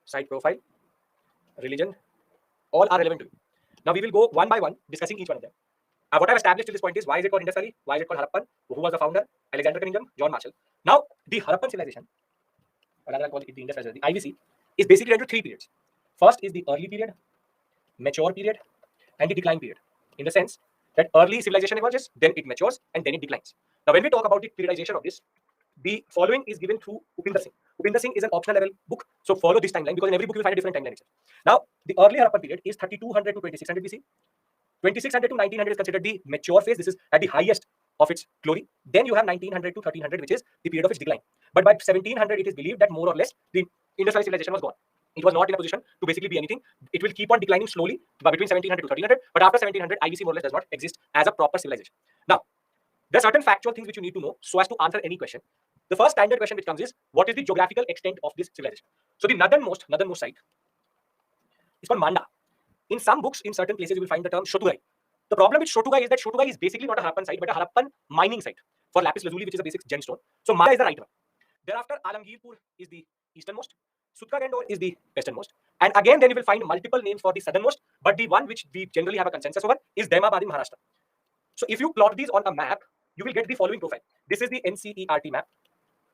S1: site profile, religion, all are relevant to you. Now, we will go one by one, discussing each one of them. What I've established to this point is, why is it called Indus Valley? Why is it called Harappan? Who was the founder? Alexander Cunningham, John Marshall. Now, the Harappan civilization, or rather I call it the Indus Valley, the IVC, is basically into 3 periods. First is the early period, mature period, and the decline period. In the sense that early civilization emerges, then it matures, and then it declines. Now, when we talk about the periodization of this, the following is given through Upinder Singh. Upinder Singh is an optional level book, so follow this timeline because in every book you will find a different timeline. Now, the early Harappan period is 3200 to 2600 BC. 2600 to 1900 is considered the mature phase. This is at the highest of its glory. Then you have 1900 to 1300, which is the period of its decline. But by 1700, it is believed that more or less the Indus Valley civilization was gone. It was not in a position to basically be anything. It will keep on declining slowly between 1700 to 1300. But after 1700, IVC more or less does not exist as a proper civilization. Now, there are certain factual things which you need to know so as to answer any question. The first standard question which comes is, what is the geographical extent of this civilization? So the northernmost site is called Manda. In some books, in certain places, you will find the term Shotugai. The problem with Shotugai is that Shotugai is basically not a Harappan site, but a Harappan mining site for lapis lazuli, which is a basic gemstone. So Manda is the right one. Thereafter, Alamgirpur is the easternmost. Sutka Gandor is the westernmost. And again, then you will find multiple names for the southernmost, but the one which we generally have a consensus over is Daimabad in Maharashtra. So if you plot these on a map, you will get the following profile. This is the NCERT map,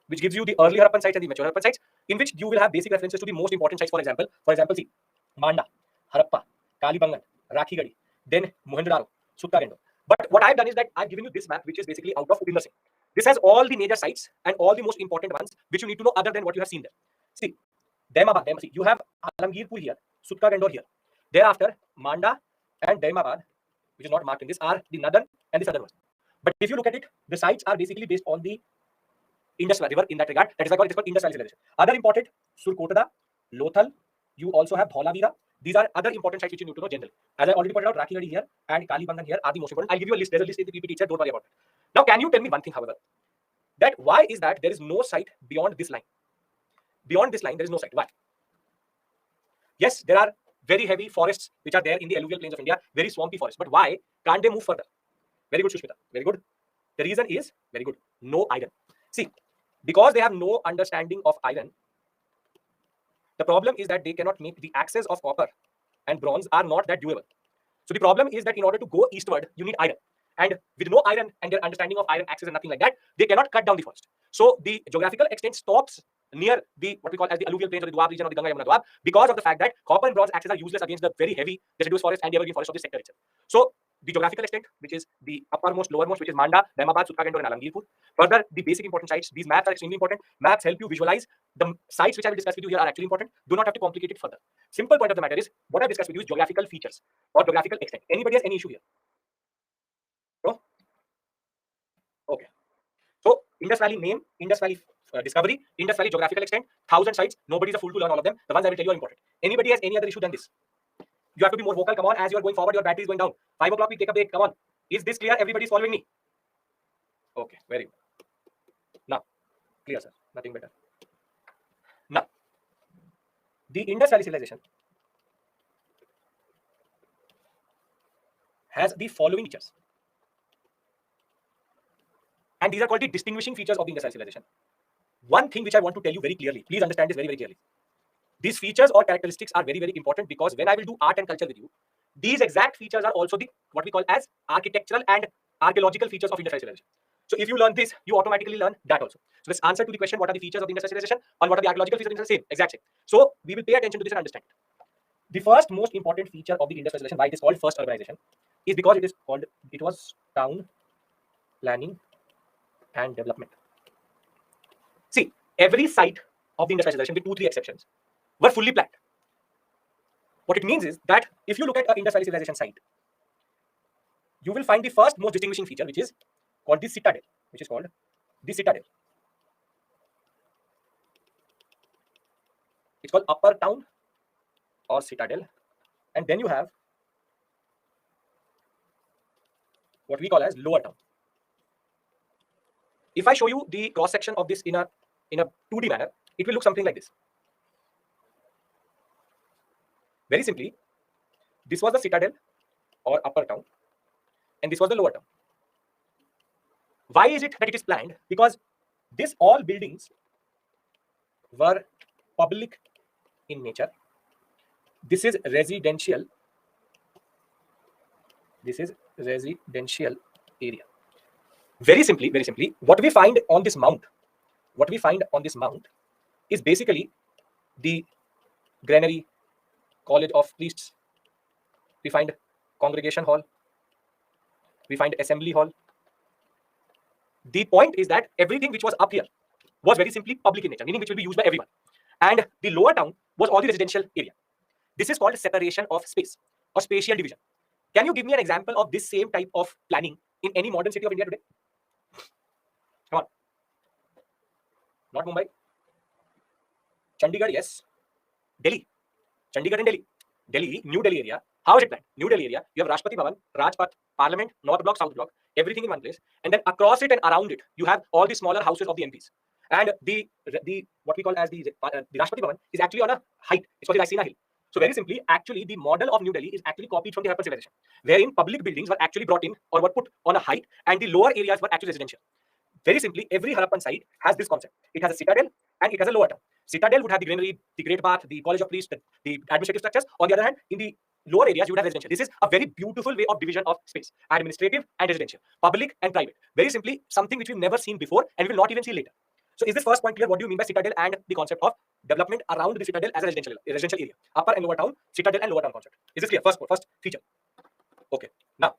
S1: which gives you the early Harappan sites and the mature Harappan sites, in which you will have basic references to the most important sites. For example, see, Manda, Harappa, Kalibangan, Rakhigadi, then Mohenjo-daro, Sutka Gandor. But what I've done is that I've given you this map, which is basically out of Upinder Singh. This has all the major sites and all the most important ones, which you need to know other than what you have seen there. See, Daimabad, you have Alamgirpur here, Sutka Gandor here. Thereafter, Manda and Daimabad, which is not marked in this, are the northern and the southern ones. But if you look at it, the sites are basically based on the Indus River in that regard. That is why it is called Indus Valley civilization. Other important, Surkotada, Lothal, you also have Dholavira. These are other important sites which you need to know generally. As I already pointed out, Rakhigadi here and Kalibangan here are the most important. I'll give you a list. There's a list in the PPT itself. Don't worry about it. Now, can you tell me one thing, however? That why is that there is no site beyond this line? Beyond this line, there is no site. Why? Yes, there are very heavy forests which are there in the alluvial plains of India, very swampy forests. But why can't they move further? Very good, Sushmita. Very good. The reason is very good. No iron. See, because they have no understanding of iron, the problem is that they cannot make the access of copper and bronze are not that doable. So the problem is that in order to go eastward, you need iron. And with no iron and their understanding of iron access and nothing like that, they cannot cut down the forest. So the geographical extent stops near the what we call as the alluvial plains of the Doab region or the Ganga Yamuna Doab because of the fact that copper and bronze access are useless against the very heavy deciduous forest and the evergreen forest of this sector itself. So the geographical extent, which is the uppermost, lowermost, which is Manda, Daimabad, Sutkagandor, and Alamgirpur. Further, the basic important sites. These maps are extremely important. Maps help you visualize the sites which I will discuss with you here are actually important. Do not have to complicate it further. Simple point of the matter is what I discussed with you is geographical features or geographical extent. Anybody has any issue here? No? Okay. So Indus Valley name, Indus Valley discovery, Indus Valley geographical extent, 1,000 sites. Nobody's a fool to learn all of them. The ones I will tell you are important. Anybody has any other issue than this? You have to be more vocal. Come on, as you are going forward, your battery is going down. 5 o'clock, we take a break. Come on. Is this clear? Everybody's following me. Okay, very good. Now, clear, sir. Nothing better. Now, the Indus Valley civilization has the following features. And these are called the distinguishing features of the Indus Valley civilization. One thing which I want to tell you very clearly, please understand this very, very clearly. These features or characteristics are very, very important because when I will do art and culture with you, these exact features are also the what we call as architectural and archaeological features of Indus Valley civilization. So if you learn this, you automatically learn that also. So this answer to the question, what are the features of the Indus Valley civilization and what are the archaeological features of the same, exact same. So we will pay attention to this and understand it. The first most important feature of the Indus Valley civilization, why it is called first urbanization, is because it was town planning and development. See, every site of the Indus Valley civilization, with 2-3 exceptions, were fully planned. What it means is that if you look at an Indus Valley civilization site, you will find the first most distinguishing feature, which is called the citadel, It's called upper town or citadel. And then you have what we call as lower town. If I show you the cross section of this in a 2D manner, it will look something like this. Very simply, this was the citadel or upper town, and this was the lower town. Why is it that it is planned? Because this all buildings were public in nature. This is residential. This is residential area. Very simply, what we find on this mount is basically the granary, college of priests. We find congregation hall. We find assembly hall. The point is that everything which was up here was very simply public in nature, meaning which will be used by everyone. And the lower town was all the residential area. This is called separation of space or spatial division. Can you give me an example of this same type of planning in any modern city of India today? Come on. Not Mumbai. Chandigarh, yes. Delhi. Chandigarh and Delhi. Delhi, New Delhi area. How is it planned? New Delhi area, you have Rashtrapati Bhavan, Rajpath, Parliament, North Block, South Block, everything in one place. And then across it and around it, you have all the smaller houses of the MPs. And the what we call as the Rashtrapati Bhavan is actually on a height. It's called the Raisina Hill. So very simply, actually, the model of New Delhi is actually copied from the Harappan civilization, wherein public buildings were actually brought in or were put on a height, and the lower areas were actually residential. Very simply, every Harappan site has this concept. It has a citadel and it has a lower town. Citadel would have the granary, the great bath, the college of priests, the administrative structures. On the other hand, in the lower areas, you would have residential. This is a very beautiful way of division of space: administrative and residential, public and private. Very simply, something which we've never seen before and we will not even see later. So is this first point clear? What do you mean by citadel and the concept of development around the citadel as a residential area? Upper and lower town, citadel and lower town concept. Is this clear? First feature. Okay. Now,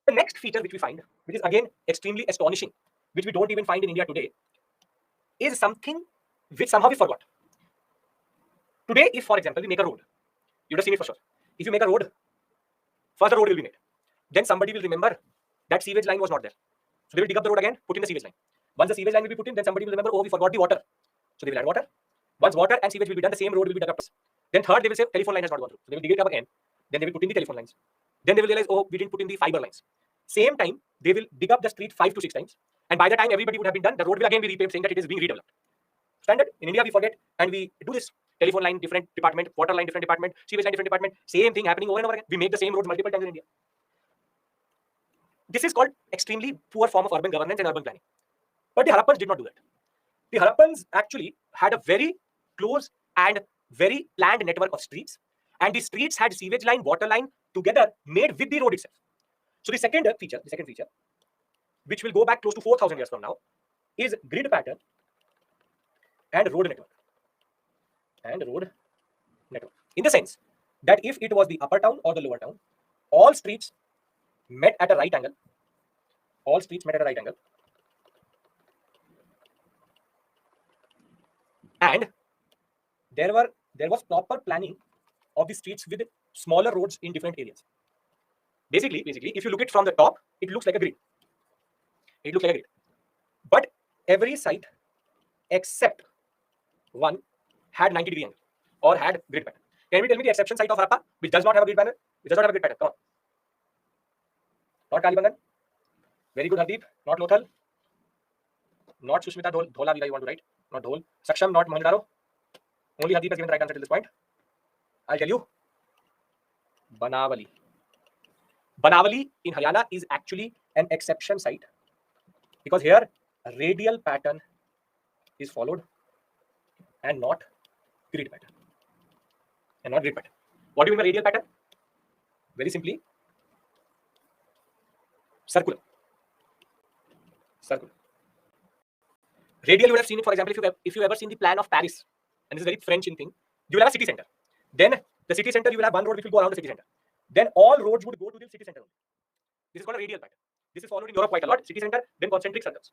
S1: the next feature which we find, which is again extremely astonishing, which we don't even find in India today, is something which somehow we forgot. Today, if for example we make a road, you would have seen it for sure. If you make a road, first the road will be made. Then somebody will remember that sewage line was not there. So they will dig up the road again, put in the sewage line. Once the sewage line will be put in, then somebody will remember, oh, we forgot the water. So they will add water. Once water and sewage will be done, the same road will be dug up. Then third, they will say telephone line has not gone through. So they will dig it up again. Then they will put in the telephone lines. Then they will realize, oh, we didn't put in the fiber lines. Same time, they will dig up the street 5 to 6 times. And by the time everybody would have been done, the road will again be repaved, saying that it is being redeveloped. Standard. In India, we forget and we do this. Telephone line, different department, water line, different department, sewage line, different department. Same thing happening over and over again. We make the same roads multiple times in India. This is called extremely poor form of urban governance and urban planning. But the Harappans did not do that. The Harappans actually had a very close and very planned network of streets, and the streets had sewage line, water line together made with the road itself. So the second feature, which will go back close to 4,000 years from now, is grid pattern and road network. In the sense that if it was the upper town or the lower town, all streets met at a right angle. And there was proper planning of the streets with smaller roads in different areas. Basically, if you look it from the top, it looks like a grid. But every site except one had 90-degree angle or had grid pattern. Can you tell me the exception site of Harappa which does not have a grid pattern? Come on. Not Kalibangan. Very good, Hardeep. Not Lothal. Not Sushmita Dhola, you want to write. Not Dhol. Saksham, not Mohenjo-daro. Only Hardeep has given the right answer till this point. I'll tell you. Banawali. Banawali in Haryana is actually an exception site because here a radial pattern is followed and not grid pattern. What do you mean by radial pattern? Very simply, circular. Radial, you would have seen it, for example, if you ever seen the plan of Paris, and this is very French in thing, you will have a city center. Then the city center, you will have one road which will go around the city center. Then all roads would go to the city center only. This is called a radial pattern. This is followed in Europe quite a lot. City center, then concentric circles.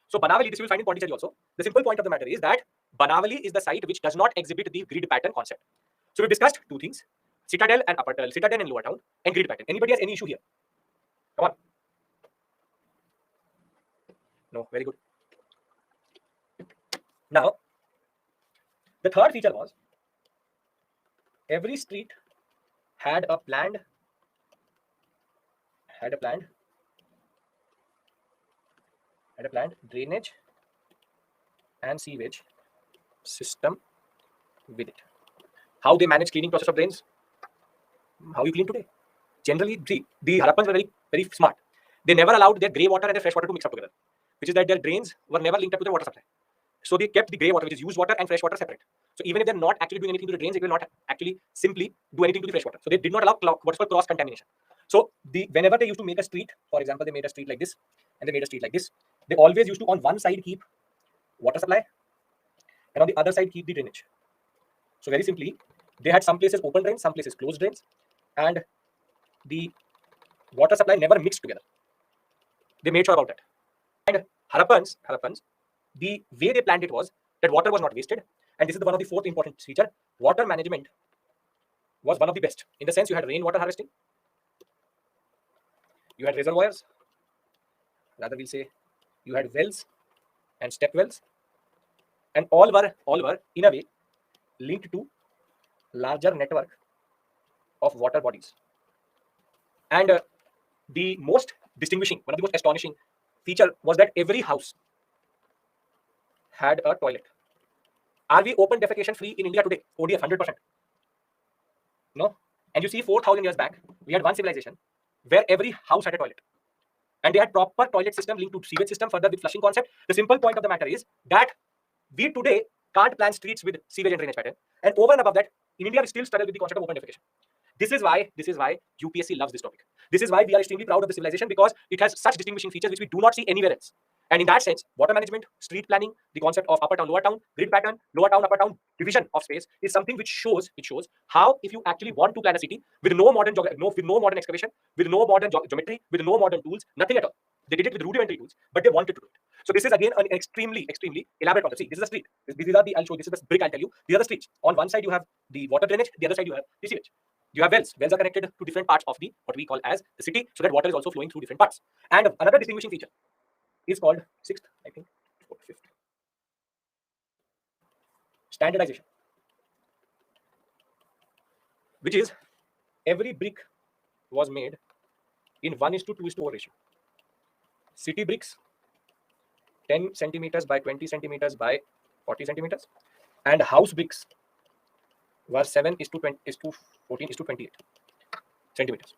S1: So Banawali, this you will find in Pondicherry also. The simple point of the matter is that Banawali is the site which does not exhibit the grid pattern concept. So we discussed two things: citadel and upper town, citadel and lower town, and grid pattern. Anybody has any issue here? Come on. No, very good. Now, the third feature was every street had a planned drainage and sewage system with it. How they manage cleaning process of drains? How you clean today? Generally, the Harappans were very, very smart. They never allowed their grey water and their fresh water to mix up together, which is that their drains were never linked up to their water supply. So they kept the grey water, which is used water, and fresh water separate. So even if they're not actually doing anything to the drains, it will not actually simply do anything to the fresh water. So they did not allow what's called cross contamination. So whenever they used to make a street, for example, they made a street like this, and they made a street like this, they always used to on one side keep water supply, and on the other side keep the drainage. So very simply, they had some places open drains, some places closed drains, and the water supply never mixed together. They made sure about that. And Harappans, the way they planned it was that water was not wasted, and this is one of the fourth important feature. Water management was one of the best in the sense you had rainwater harvesting, you had reservoirs, rather we'll say you had wells and step wells, and all were in a way linked to larger network of water bodies. And the most distinguishing, one of the most astonishing feature was that every house had a toilet. Are we open defecation free in India today? ODF 100%. No. And you see 4,000 years back, we had one civilization where every house had a toilet. And they had proper toilet system linked to sewage system further with flushing concept. The simple point of the matter is that we today can't plan streets with sewage and drainage pattern. And over and above that, in India, we still struggle with the concept of open defecation. This is why UPSC loves this topic. This is why we are extremely proud of the civilization, because it has such distinguishing features which we do not see anywhere else. And in that sense, water management, street planning, the concept of upper town, lower town, grid pattern, lower town, upper town, division of space is something which shows how if you actually want to plan a city with no modern excavation, with no modern geometry, with no modern tools, nothing at all. They did it with rudimentary tools, but they wanted to do it. So this is again an extremely elaborate concept. See, this is a street. These are the, I'll show you, this is the brick, I'll tell you. These are the streets. On one side you have the water drainage, the other side you have the sewage. You have wells. Wells are connected to different parts of the what we call as the city, so that water is also flowing through different parts. And another distinguishing feature is called fifth standardization, which is every brick was made in 1:2:4 ratio. City bricks 10 centimeters by 20 centimeters by 40 centimeters, and house bricks were 7:14:28 centimeters.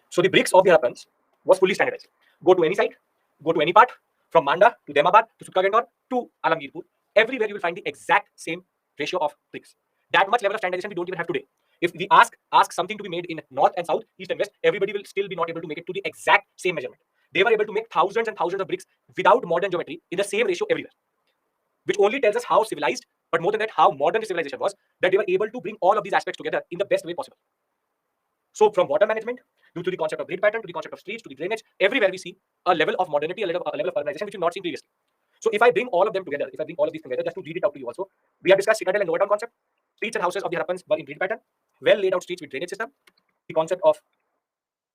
S1: So the bricks of the Harappans was fully standardized. Go to any site, go to any part, from Manda to Demabad to Sukkagantor to Alamgirpur, everywhere you will find the exact same ratio of bricks. That much level of standardization we don't even have today. If we ask something to be made in north and south, east and west, everybody will still be not able to make it to the exact same measurement. They were able to make thousands and thousands of bricks without modern geometry in the same ratio everywhere, which only tells us how civilized, but more than that, how modern the civilization was, that they were able to bring all of these aspects together in the best way possible. So from water management, due to the concept of grid pattern, to the concept of streets, to the drainage, everywhere we see a level of modernity, a level of urbanization which we've not seen previously. So if I bring all of them together, if I bring all of these together, just to read it out to you also, we have discussed citadel and lower town concept. Streets and houses of the Harappans were in grid pattern, well laid out streets with drainage system, the concept of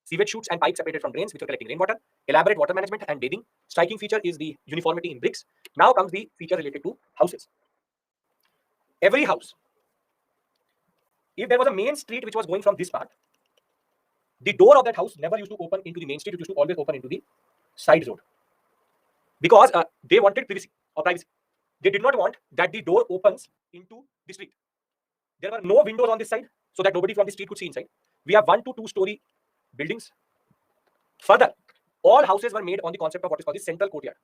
S1: sewage chutes and pipes separated from drains which were collecting rainwater, elaborate water management and bathing. Striking feature is the uniformity in bricks. Now comes the feature related to houses. Every house, if there was a main street which was going from this part, the door of that house never used to open into the main street, it used to always open into the side road. Because they wanted privacy or privacy. They did not want that the door opens into the street. There were no windows on this side so that nobody from the street could see inside. We have 1 to 2 story buildings. Further, all houses were made on the concept of what is called the central courtyard.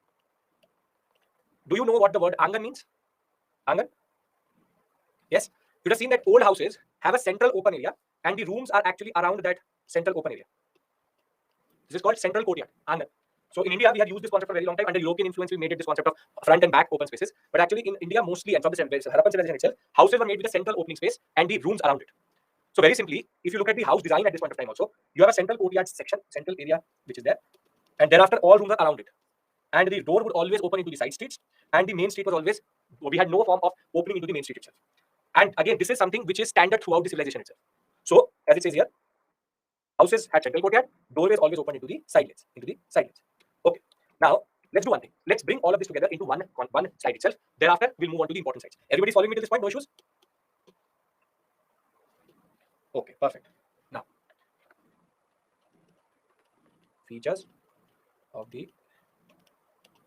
S1: Do you know what the word Angan means? Angan? Yes. You have seen that old houses have a central open area and the rooms are actually around that central open area. This is called central courtyard, Angan. So in India, we have used this concept for a very long time. Under European influence, we made it this concept of front and back open spaces. But actually in India, mostly, and from the Harappan civilization itself, houses were made with a central opening space and the rooms around it. So very simply, if you look at the house design at this point of time also, you have a central courtyard section, central area, which is there. And thereafter, all rooms are around it. And the door would always open into the side streets. And the main street was always, we had no form of opening into the main street itself. And again, this is something which is standard throughout the civilization itself. So as it says here, houses had central courtyard, doorways always open into the side lanes, Okay. Now, let's do one thing. Let's bring all of this together into one slide itself. Thereafter, we'll move on to the important sides. Everybody following me to this point? No issues? Okay, perfect. Now, features of the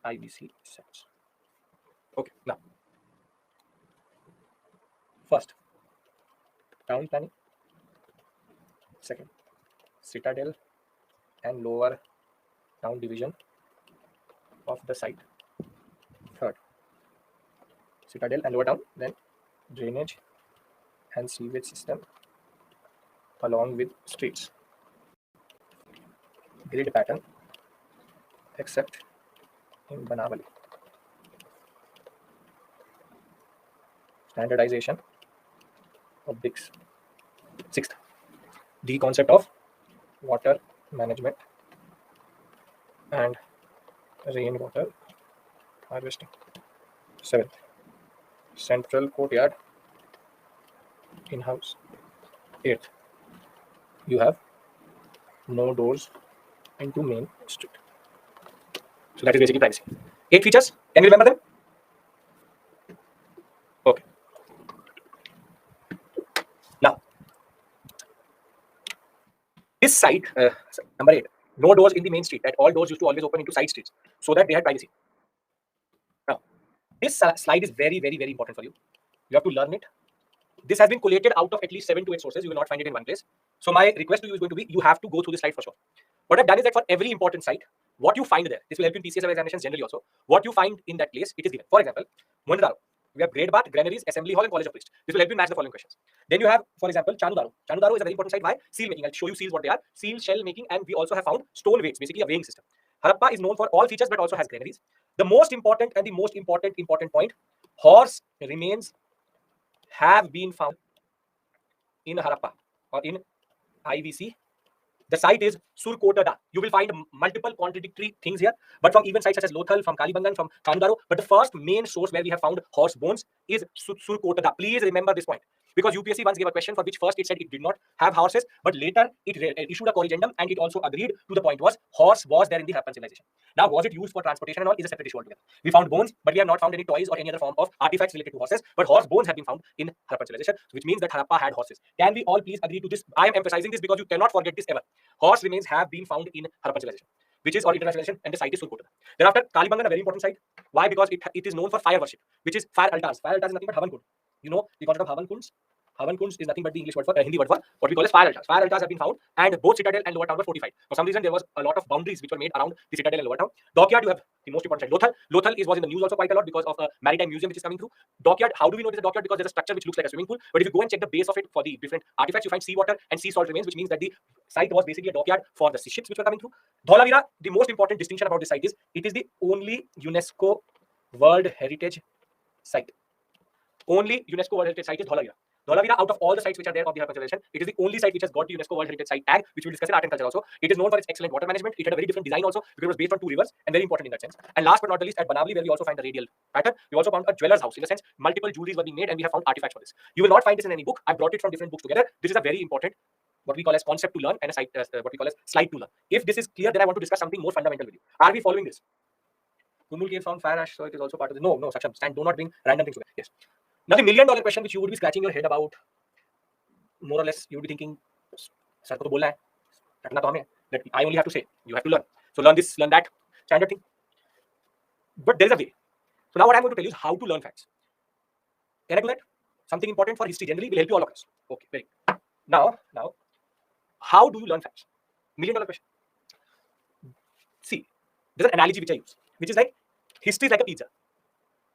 S1: IBC sets. Okay, now, first, town planning. Second, citadel and lower town division of the site. Third, citadel and lower town, then drainage and sewage system along with streets. Grid pattern except in Banavali. Standardization of bricks. Sixth, the concept of water management and rainwater harvesting. Seventh, central courtyard in-house. Eighth, you have no doors into main street. So that is basically privacy. 8 features. Can you remember them? Okay. Now, this site, number 8, no doors in the main street. That all doors used to always open into side streets so that they had privacy. Now, this slide is very, very, very important for you. You have to learn it. This has been collated out of at least 7 to 8 sources. You will not find it in one place. So my request to you is going to be, you have to go through this slide for sure. What I've done is that for every important site, what you find there, this will help in PCS examinations generally also, what you find in that place, it is given. For example, Mohenjo-daro, we have Great Bath, Granaries, Assembly Hall and College of Priests. This will help you match the following questions. Then you have, for example, Chanhu-daro. Chanhu-daro is a very important site. Why? Seal making. I'll show you seals what they are. Seal, shell making, and we also have found stone weights, basically a weighing system. Harappa is known for all features but also has granaries. The most important and the most important point, horse remains have been found in Harappa or in IVC. The site is Surkotada. You will find multiple contradictory things here, but from even sites such as Lothal, from Kalibangan, from Chanhu-daro. But the first main source where we have found horse bones is Surkotada. Please remember this point, because UPSC once gave a question for which first it said it did not have horses, but later it issued a corrigendum and it also agreed to the point was horse was there in the Harappan civilization. Now, was it used for transportation and all is a separate issue altogether. We found bones, but we have not found any toys or any other form of artifacts related to horses, but horse bones have been found in Harappan civilization, which means that Harappa had horses. Can we all please agree to this? I am emphasizing this because you cannot forget this ever. Horse remains have been found in Harappan civilization, which is or international civilization, and the site is Surkotada. Thereafter, Kalibangan, a very important site. Why? Because it is known for fire worship, which is fire altars. Fire altars is nothing but Havan Kund. You know the concept of Havan Kunds. Havan Kunds is nothing but the English word for Hindi word for what we call as fire altars. Fire altars have been found, and both citadel and lower town were fortified. For some reason, there was a lot of boundaries which were made around the citadel and lower town. Dockyard, you have the most important site, Lothal. Lothal was in the news also quite a lot because of a maritime museum which is coming through. Dockyard, how do we know it is a dockyard? Because there's a structure which looks like a swimming pool. But if you go and check the base of it for the different artifacts, you find seawater and sea salt remains, which means that the site was basically a dockyard for the ships which were coming through. Dholavira, the most important distinction about this site is it is the only UNESCO World Heritage Site. Only UNESCO World Heritage Site is Dholavira. Dholavira, out of all the sites which are there of the Harappan civilization, it is the only site which has got the UNESCO World Heritage Site tag, which we'll discuss in art and culture also. It is known for its excellent water management. It had a very different design also because it was based on two rivers and very important in that sense. And last but not the least, at Banavali, where we also find the radial pattern, we also found a jeweler's house. In a sense, multiple jewelries were being made and we have found artifacts for this. You will not find this in any book. I brought it from different books together. This is a very important what we call as concept to learn and a site, what we call as slide to learn. If this is clear, then I want to discuss something more fundamental with you. Are we following this? Kumul Cave found fire ash, so it is also part of the. No, Saksham, stand. Do not bring random things together. Yes. Now the $1 million question which you would be scratching your head about, more or less, you would be thinking, sir, ko to bolna hai. Ratna to hame hai. That I only have to say. You have to learn. So learn this, learn that. Standard thing. But there is a way. So now what I'm going to tell you is how to learn facts. Can I do that? Something important for history generally will help you all across. Okay, very good. Now, how do you learn facts? $1 million question. See, there's an analogy which I use, which is like history is like a pizza.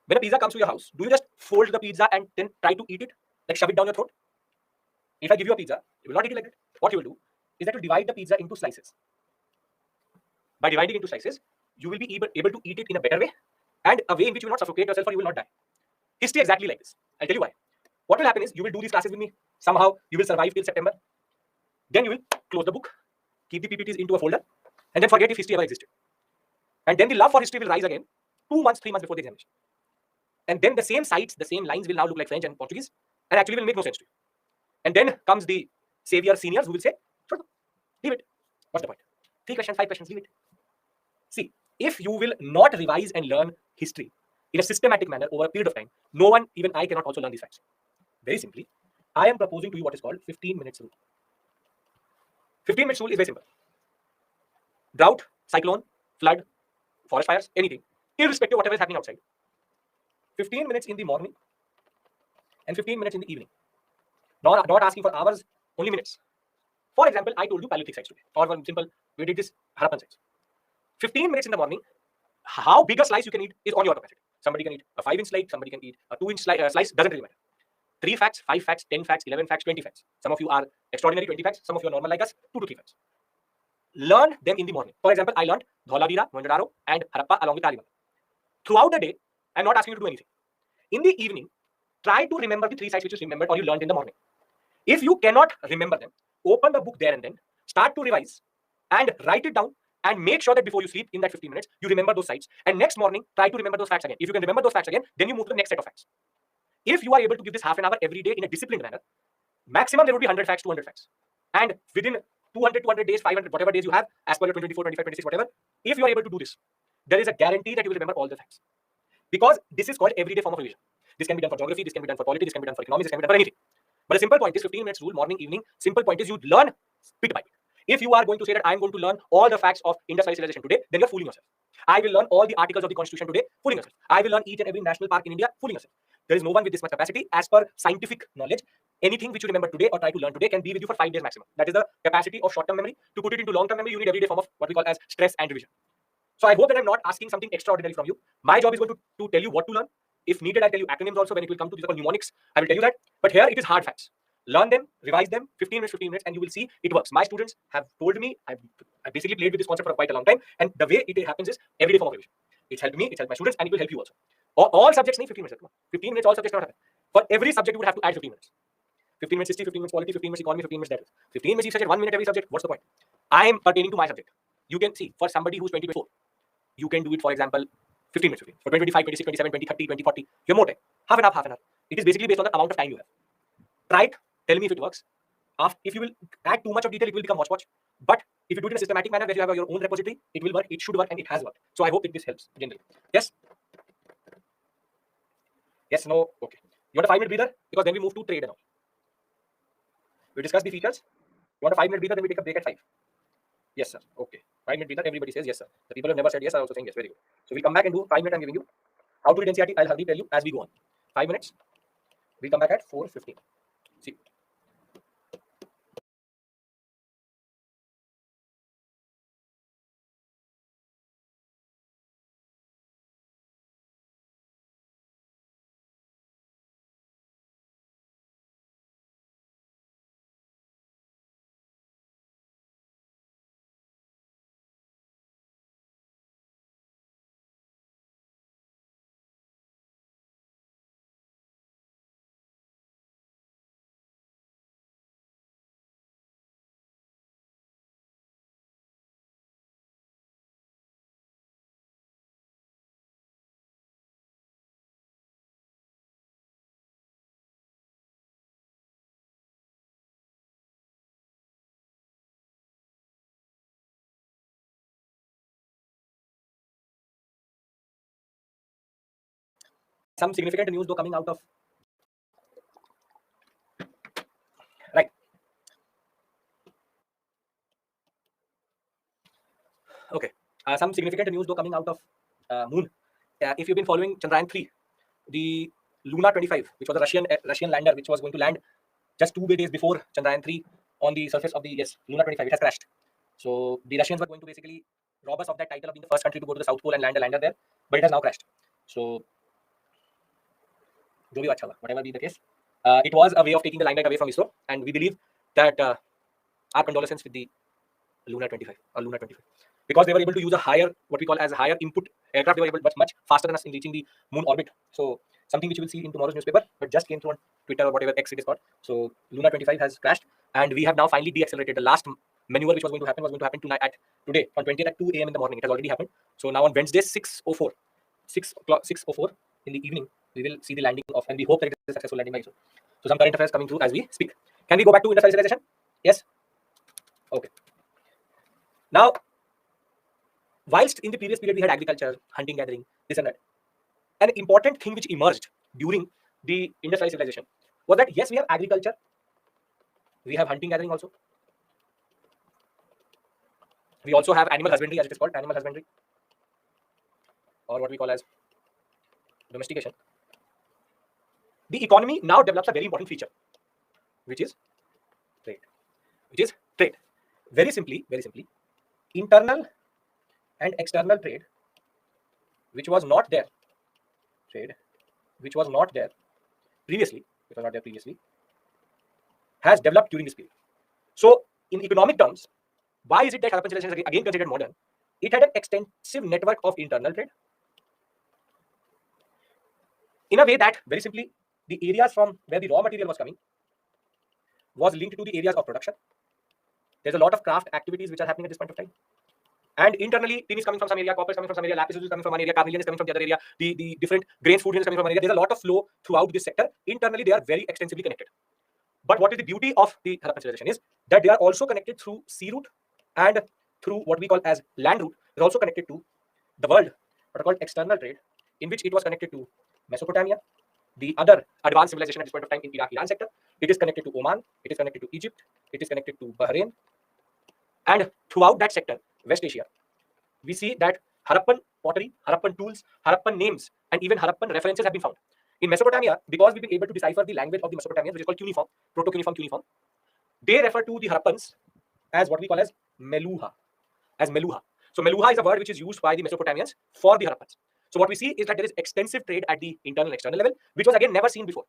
S1: When a pizza comes to your house, do you just fold the pizza and then try to eat it? Like shove it down your throat? If I give you a pizza, you will not eat it like that. What you will do is that you divide the pizza into slices. By dividing into slices, you will be able to eat it in a better way and a way in which you will not suffocate yourself or you will not die. History exactly like this. I'll tell you why. What will happen is you will do these classes with me. Somehow you will survive till September. Then you will close the book, keep the PPTs into a folder, and then forget if history ever existed. And then the love for history will rise again 2 months, 3 months before the examination. And then the same sites, the same lines will now look like French and Portuguese and actually will make no sense to you. And then comes the savior seniors who will say, leave it. What's the point? 3 questions, 5 questions, leave it. See, if you will not revise and learn history in a systematic manner over a period of time, no one, even I, cannot also learn these facts. Very simply, I am proposing to you what is called 15 minutes rule. 15 minutes rule is very simple. Drought, cyclone, flood, forest fires, anything, irrespective of whatever is happening outside. 15 minutes in the morning and 15 minutes in the evening. Not asking for hours, only minutes. For example, I told you Paleolithic sites today. Or one simple, we did this Harappan sites. 15 minutes in the morning, how big a slice you can eat is on your capacity. Somebody can eat a 5-inch slice, somebody can eat a 2-inch slice, doesn't really matter. 3 facts, 5 facts, 10 facts, 11 facts, 20 facts. Some of you are extraordinary 20 facts, some of you are normal like us, 2 to 3 facts. Learn them in the morning. For example, I learned Dholavira, Mohenjo-daro, and Harappa along with Taliban. Throughout the day, I'm not asking you to do anything. In the evening, try to remember the 3 sites which you remembered or you learned in the morning. If you cannot remember them, open the book there and then, start to revise and write it down and make sure that before you sleep in that 15 minutes, you remember those sites. And next morning, try to remember those facts again. If you can remember those facts again, then you move to the next set of facts. If you are able to give this half an hour every day in a disciplined manner, maximum there would be 100 facts, 200 facts. And within 200 days, 500, whatever days you have, as per your 2024, 25, 26, whatever, if you are able to do this, there is a guarantee that you will remember all the facts. Because this is called everyday form of revision. This can be done for geography, this can be done for politics, this can be done for economics, this can be done for anything. But a simple point is 15 minutes rule, morning, evening. Simple point is you learn bit by bit. If you are going to say that I'm going to learn all the facts of industrial civilization today, then you're fooling yourself. I will learn all the articles of the Constitution today, fooling yourself. I will learn each and every national park in India, fooling yourself. There is no one with this much capacity. As per scientific knowledge, anything which you remember today or try to learn today can be with you for 5 days maximum. That is the capacity of short-term memory. To put it into long-term memory, you need everyday form of what we call as stress and revision. So I hope that I'm not asking something extraordinary from you. My job is going to tell you what to learn. If needed, I'll tell you acronyms also when it will come to these are called mnemonics. I will tell you that. But here it is hard facts. Learn them, revise them, 15 minutes, and you will see it works. My students have told me, I basically played with this concept for quite a long time, and the way it happens is everyday form of revision. It's helped me, it's helped my students, and it will help you also. All subjects need 15 minutes. 15 minutes, all subjects cannot happen. For every subject, you would have to add 15 minutes. 15 minutes history, 15 minutes polity, 15 minutes economy, 15 minutes that. 15 minutes each subject, 1 minute every subject. What's the point? I am pertaining to my subject. You can see, for somebody who's 24, you can do it, for example, 15 minutes. For 25, 26, 27, 20, 30, 20, 40, you have more time. Half an hour. It is basically based on the amount of time you have. Try it. Tell me if it works. If you will add too much of detail, it will become hodgepodge. But if you do it in a systematic manner where you have your own repository, it will work, it should work, and it has worked. So I hope that this helps generally. Yes? Yes, no? Okay. You want a 5-minute breather? Because then we move to trade and all. We discuss the features. You want a 5-minute breather, then we take a break at 5. Yes, sir. Okay. 5-minute breather, everybody says yes, sir. The people who have never said yes are also saying yes. Very good. So we'll come back and do 5 minutes. I'm giving you. How to read NCERT, I'll hardly tell you as we go on. 5 minutes. We'll come back at 4:15. See, some significant news though coming out of, right. Okay. Some significant news though coming out of moon. If you've been following Chandrayaan 3, the Luna 25, which was a Russian lander, which was going to land just 2 days before Chandrayaan 3 on the surface of the Luna 25, it has crashed. So the Russians were going to basically rob us of that title of being the first country to go to the South Pole and land a lander there, but it has now crashed. So, jo bhi acha, whatever be the case, it was a way of taking the limelight away from ISRO, and we believe that our condolences with the Luna 25 or Luna 25, because they were able to use a higher, what we call as a higher input aircraft. They were able much faster than us in reaching the moon orbit. So something which you will see in tomorrow's newspaper, but just came through on Twitter or whatever X it is called. So Luna 25 has crashed, and we have now finally deaccelerated. The last maneuver which was going to happen tonight at today on 20th at 2 a.m. in the morning. It has already happened. So now on Wednesday 6:04, 6:04 in the evening, we will see the landing of, and we hope that it is a successful landing by ISRO. So some current affairs coming through as we speak. Can we go back to industrialization? Yes. Okay. Now, whilst in the previous period we had agriculture, hunting, gathering, this and that, an important thing which emerged during the industrial civilization was that yes, we have agriculture, we have hunting, gathering also. We also have animal husbandry, as it is called, animal husbandry, or what we call as domestication. The economy now develops a very important feature, which is trade. Which is trade. Very simply, internal and external trade, which was not there. Trade, which was not there previously, has developed during this period. So, in economic terms, why is it that Harappan civilization is again considered modern? It had an extensive network of internal trade, in a way that, very simply, the areas from where the raw material was coming was linked to the areas of production. There's a lot of craft activities which are happening at this point of time. And internally, tin is coming from some area, copper is coming from some area, lapis lazuli is coming from one area, carnelian is coming from the other area, the different grains, food is coming from one area. There's a lot of flow throughout this sector. Internally, they are very extensively connected. But what is the beauty of the Harappan civilization is that they are also connected through sea route and through what we call as land route. They're also connected to the world, what are called external trade, in which it was connected to Mesopotamia, the other advanced civilization at this point of time in Iraq-Iran sector. It is connected to Oman, it is connected to Egypt, it is connected to Bahrain. And throughout that sector, West Asia, we see that Harappan pottery, Harappan tools, Harappan names, and even Harappan references have been found. In Mesopotamia, because we've been able to decipher the language of the Mesopotamians, which is called cuneiform, proto-cuneiform, they refer to the Harappans as what we call as Meluha. So Meluha is a word which is used by the Mesopotamians for the Harappans. So what we see is that there is extensive trade at the internal and external level, which was again never seen before,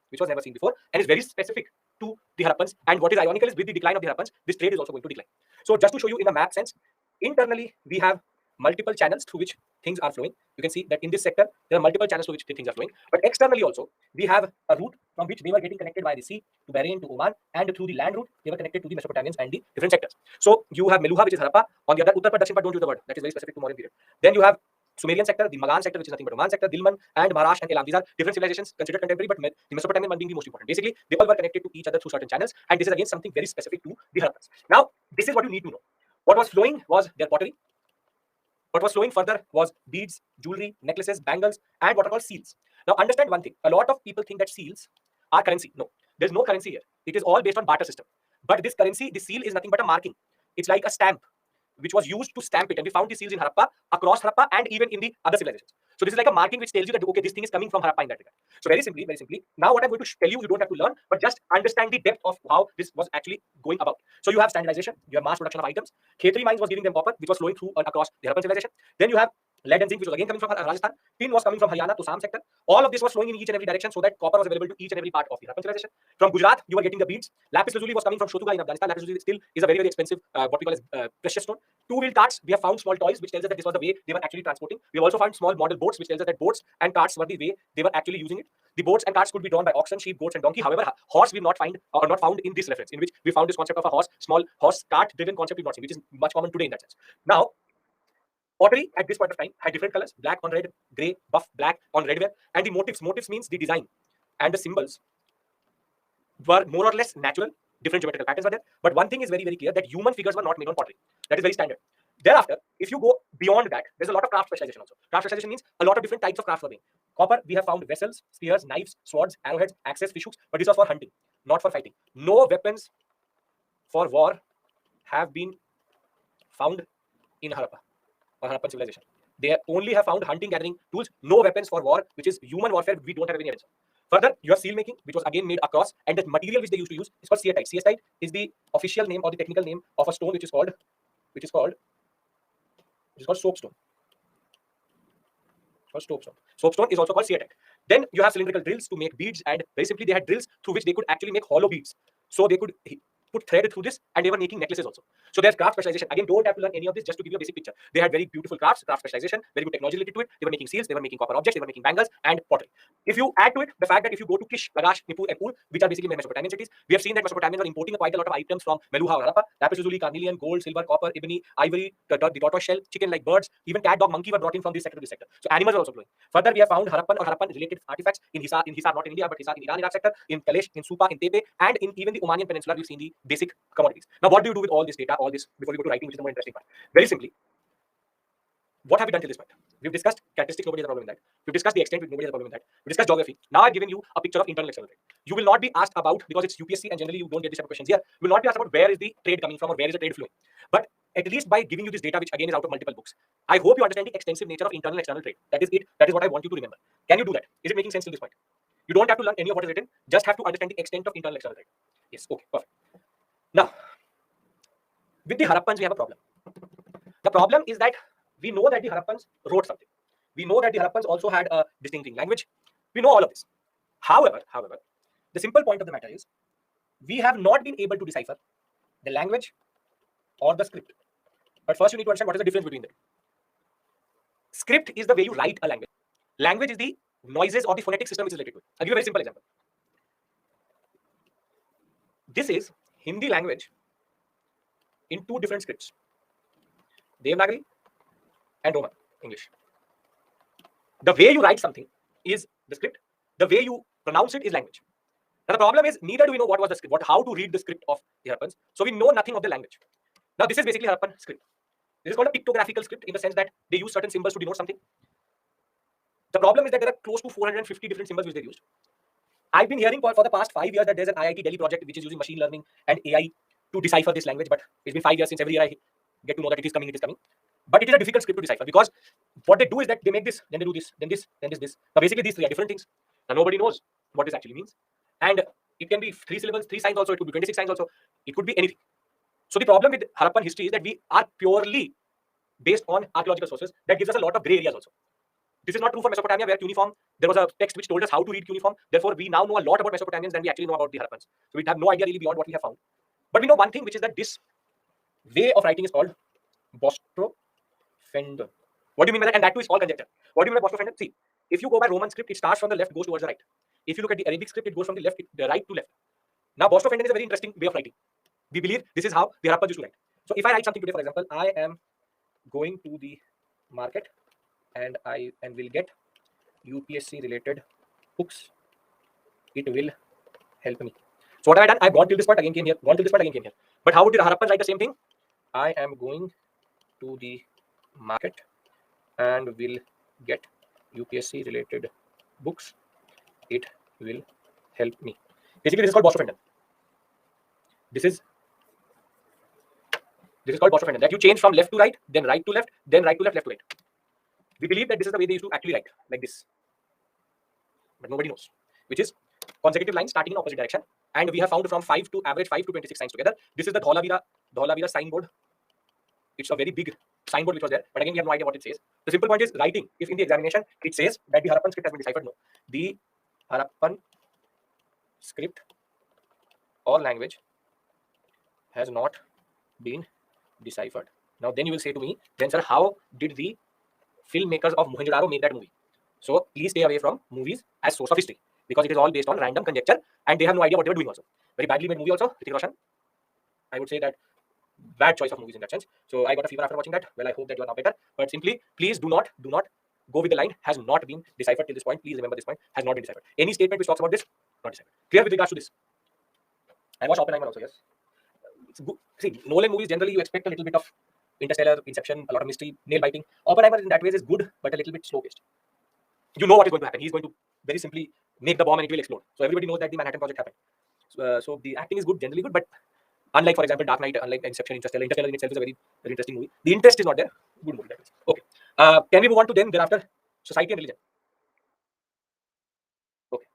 S1: and is very specific to the Harappans. And what is ironical is with the decline of the Harappans, this trade is also going to decline. So just to show you in a map sense, internally we have multiple channels through which things are flowing. You can see that in this sector, there are multiple channels through which things are flowing. But externally also, we have a route from which they were getting connected by the sea to Bahrain, to Oman, and through the land route, they were connected to the Mesopotamians and the different sectors. So you have Meluha, which is Harappa. On the other, Uttar Pradesh, but don't use the word. That is very specific to modern period. Then you have Sumerian sector, the Magan sector, which is nothing but Oman sector, Dilmun and Marash and Elam. These are different civilizations considered contemporary, but the Mesopotamian one being the most important. Basically, they all were connected to each other through certain channels, and this is again something very specific to the Harappans. Now, this is what you need to know. What was flowing was their pottery. What was flowing further was beads, jewelry, necklaces, bangles, and what are called seals. Now, understand one thing. A lot of people think that seals are currency. No, there's no currency here. It is all based on barter system. But this currency, the seal is nothing but a marking. It's like a stamp, which was used to stamp it. And we found the seals in Harappa, across Harappa, and even in the other civilizations. So this is like a marking which tells you that okay, this thing is coming from Harappa in that regard. So very simply, now what I'm going to tell you, you don't have to learn, but just understand the depth of how this was actually going about. So you have standardization, you have mass production of items. Khetri mines was giving them copper, which was flowing through across the Harappan civilization. Then you have lead and zinc, which was again coming from Rajasthan. Tin was coming from Haryana to Assam sector. All of this was flowing in each and every direction so that copper was available to each and every part of the Harappan civilization. From Gujarat, you were getting the beads. Lapis lazuli was coming from Shotuga in Afghanistan. Lapis lazuli still is a very, very expensive, what we call as precious stone. Two-wheel carts, we have found small toys, which tells us that this was the way they were actually transporting. We have also found small model boats, which tells us that boats and carts were the way they were actually using it. The boats and carts could be drawn by oxen, sheep, goats, and donkey. However, horse we not find or not found in this reference, in which we found this concept of a horse, small horse cart-driven concept, not seen, which is much common today in that sense. Now, pottery at this point of time had different colors: black on red, grey, buff, black on red ware, and the motifs. Motifs means the design and the symbols were more or less natural. Different geometrical patterns were there, but one thing is very, very clear, that human figures were not made on pottery. That is very standard. Thereafter, if you go beyond that, there's a lot of craft specialization also. Craft specialization means a lot of different types of crafts were being. Copper, we have found vessels, spears, knives, swords, arrowheads, axes, fish hooks, but this was for hunting, not for fighting. No weapons for war have been found in Harappa or Harappan civilization. They only have found hunting, gathering tools, no weapons for war, which is human warfare. We don't have any evidence. Further, you have seal making, which was again made across, and the material which they used to use is called ceatite. Ceatite is the official name or the technical name of a stone which is called soapstone. Soapstone. Soapstone is also called ceatite. Then you have cylindrical drills to make beads, and very simply they had drills through which they could actually make hollow beads. So they could put thread through this, and they were making necklaces also. So there's craft specialization. Again, don't have to learn any of this, just to give you a basic picture. They had very beautiful craft specialization, very good technology related to it. They were making seals, they were making copper objects, they were making bangles and pottery. If you add to it the fact that if you go to Kish, Lagash, Nippur, and Ur, which are basically Mesopotamian cities, we have seen that Mesopotamians were importing quite a lot of items from Meluha or Harappa: lapis lazuli, carnelian, gold, silver, copper, ebony, ivory, the tortoise shell, chicken like birds, even cat, dog, monkey were brought in from this sector to this sector. So animals are also flowing. Further, we have found Harappan or Harappan related artifacts in Hisar, not in India, but Hisar in Iran, Iraq sector, in Kalesh, in Supa, in Tepe, and in even the Omanian Peninsula. We've seen the basic commodities. Now, what do you do with all this data, all this, before we go to writing, which is the more interesting part? Very simply, what have we done till this point? We've discussed characteristics, nobody has a problem with that. We've discussed the extent, nobody has a problem with that. We discussed geography. Now I've given you a picture of internal external trade. You will not be asked about, because it's UPSC and generally you don't get these type of questions here, you will not be asked about where is the trade coming from or where is the trade flowing. But at least by giving you this data, which again is out of multiple books, I hope you understand the extensive nature of internal and external trade. That is it. That is what I want you to remember. Can you do that? Is it making sense till this point? You don't have to learn any of what is written, just have to understand the extent of internal and external trade. Yes, okay, perfect. Now, with the Harappans, we have a problem. The problem is that we know that the Harappans wrote something. We know that the Harappans also had a distinctive language. We know all of this. However, the simple point of the matter is, we have not been able to decipher the language or the script. But first you need to understand what is the difference between them. Script is the way you write a language. Language is the noises or the phonetic system which is related to it. I'll give you a very simple example. This is Hindi language in two different scripts: Devanagari and Roman English. The way you write something is the script. The way you pronounce it is language. Now the problem is, neither do we know what was the script, how to read the script of the Harappans. So we know nothing of the language. Now this is basically Harappan script. This is called a pictographical script in the sense that they use certain symbols to denote something. The problem is that there are close to 450 different symbols which they used. I've been hearing for the past 5 years that there's an IIT Delhi project which is using machine learning and AI to decipher this language, but it's been 5 years since every year I get to know that it is coming. But it is a difficult script to decipher, because what they do is that they make this, then they do this, then this, then this. Now basically these three are different things. Now nobody knows what this actually means. And it can be 3 syllables, 3 signs also, it could be 26 signs also, it could be anything. So the problem with Harappan history is that we are purely based on archaeological sources. That gives us a lot of gray areas also. This is not true for Mesopotamia, where cuneiform, there was a text which told us how to read cuneiform. Therefore, we now know a lot about Mesopotamians than we actually know about the Harappans. So we have no idea really beyond what we have found. But we know one thing, which is that this way of writing is called Bostrofender. What do you mean by that? And that too is all conjecture. What do you mean by Bostrofender? See, if you go by Roman script, it starts from the left, goes towards the right. If you look at the Arabic script, it goes from the right to left. Now, Bostrofender is a very interesting way of writing. We believe this is how the Harappans used to write. So if I write something today, for example, I am going to the market and I will get UPSC related books. It will help me. So what have I done? I've gone till this part, again came here, gone till this part, again came here. But how did the Harappans write the same thing? I am going to the market and will get UPSC related books. It will help me. Basically, this is called Bostrofender. This is called Bostrofender. That you change from left to right, then right to left, then right to left, left to right. We believe that this is the way they used to actually write, like this, but nobody knows, which is consecutive lines starting in opposite direction. And we have found from 5 to average 5 to 26 signs together. This is the Dholavira signboard. It's a very big signboard which was there, but again, we have no idea what it says. The simple point is writing. If in the examination it says that the Harappan script has been deciphered, no. The Harappan script or language has not been deciphered. Now, then you will say to me, then sir, how did the filmmakers of Mohenjo-daro make that movie? So please stay away from movies as source of history, because it is all based on random conjecture and they have no idea what they were doing also. Very badly made movie also, Hrithik Roshan. I would say that bad choice of movies in that sense. So I got a fever after watching that. Well, I hope that you are now better. But simply, please do not go with the line has not been deciphered till this point. Please remember this point, has not been deciphered. Any statement which talks about this, not deciphered. Clear with regards to this? I watched Oppenheimer also, yes. It's good. See, Nolan movies generally you expect a little bit of Interstellar, Inception, a lot of mystery, nail biting. Oppenheimer in that way is good, but a little bit slow paced. You know what is going to happen. He's going to very simply make the bomb and it will explode. So everybody knows that the Manhattan Project happened. So the acting is good, generally good, but unlike, for example, Dark Knight, unlike Inception, Interstellar in itself is a very, very interesting movie. The interest is not there. Good movie, that is. Okay. Can we move on to then thereafter society and religion? Okay.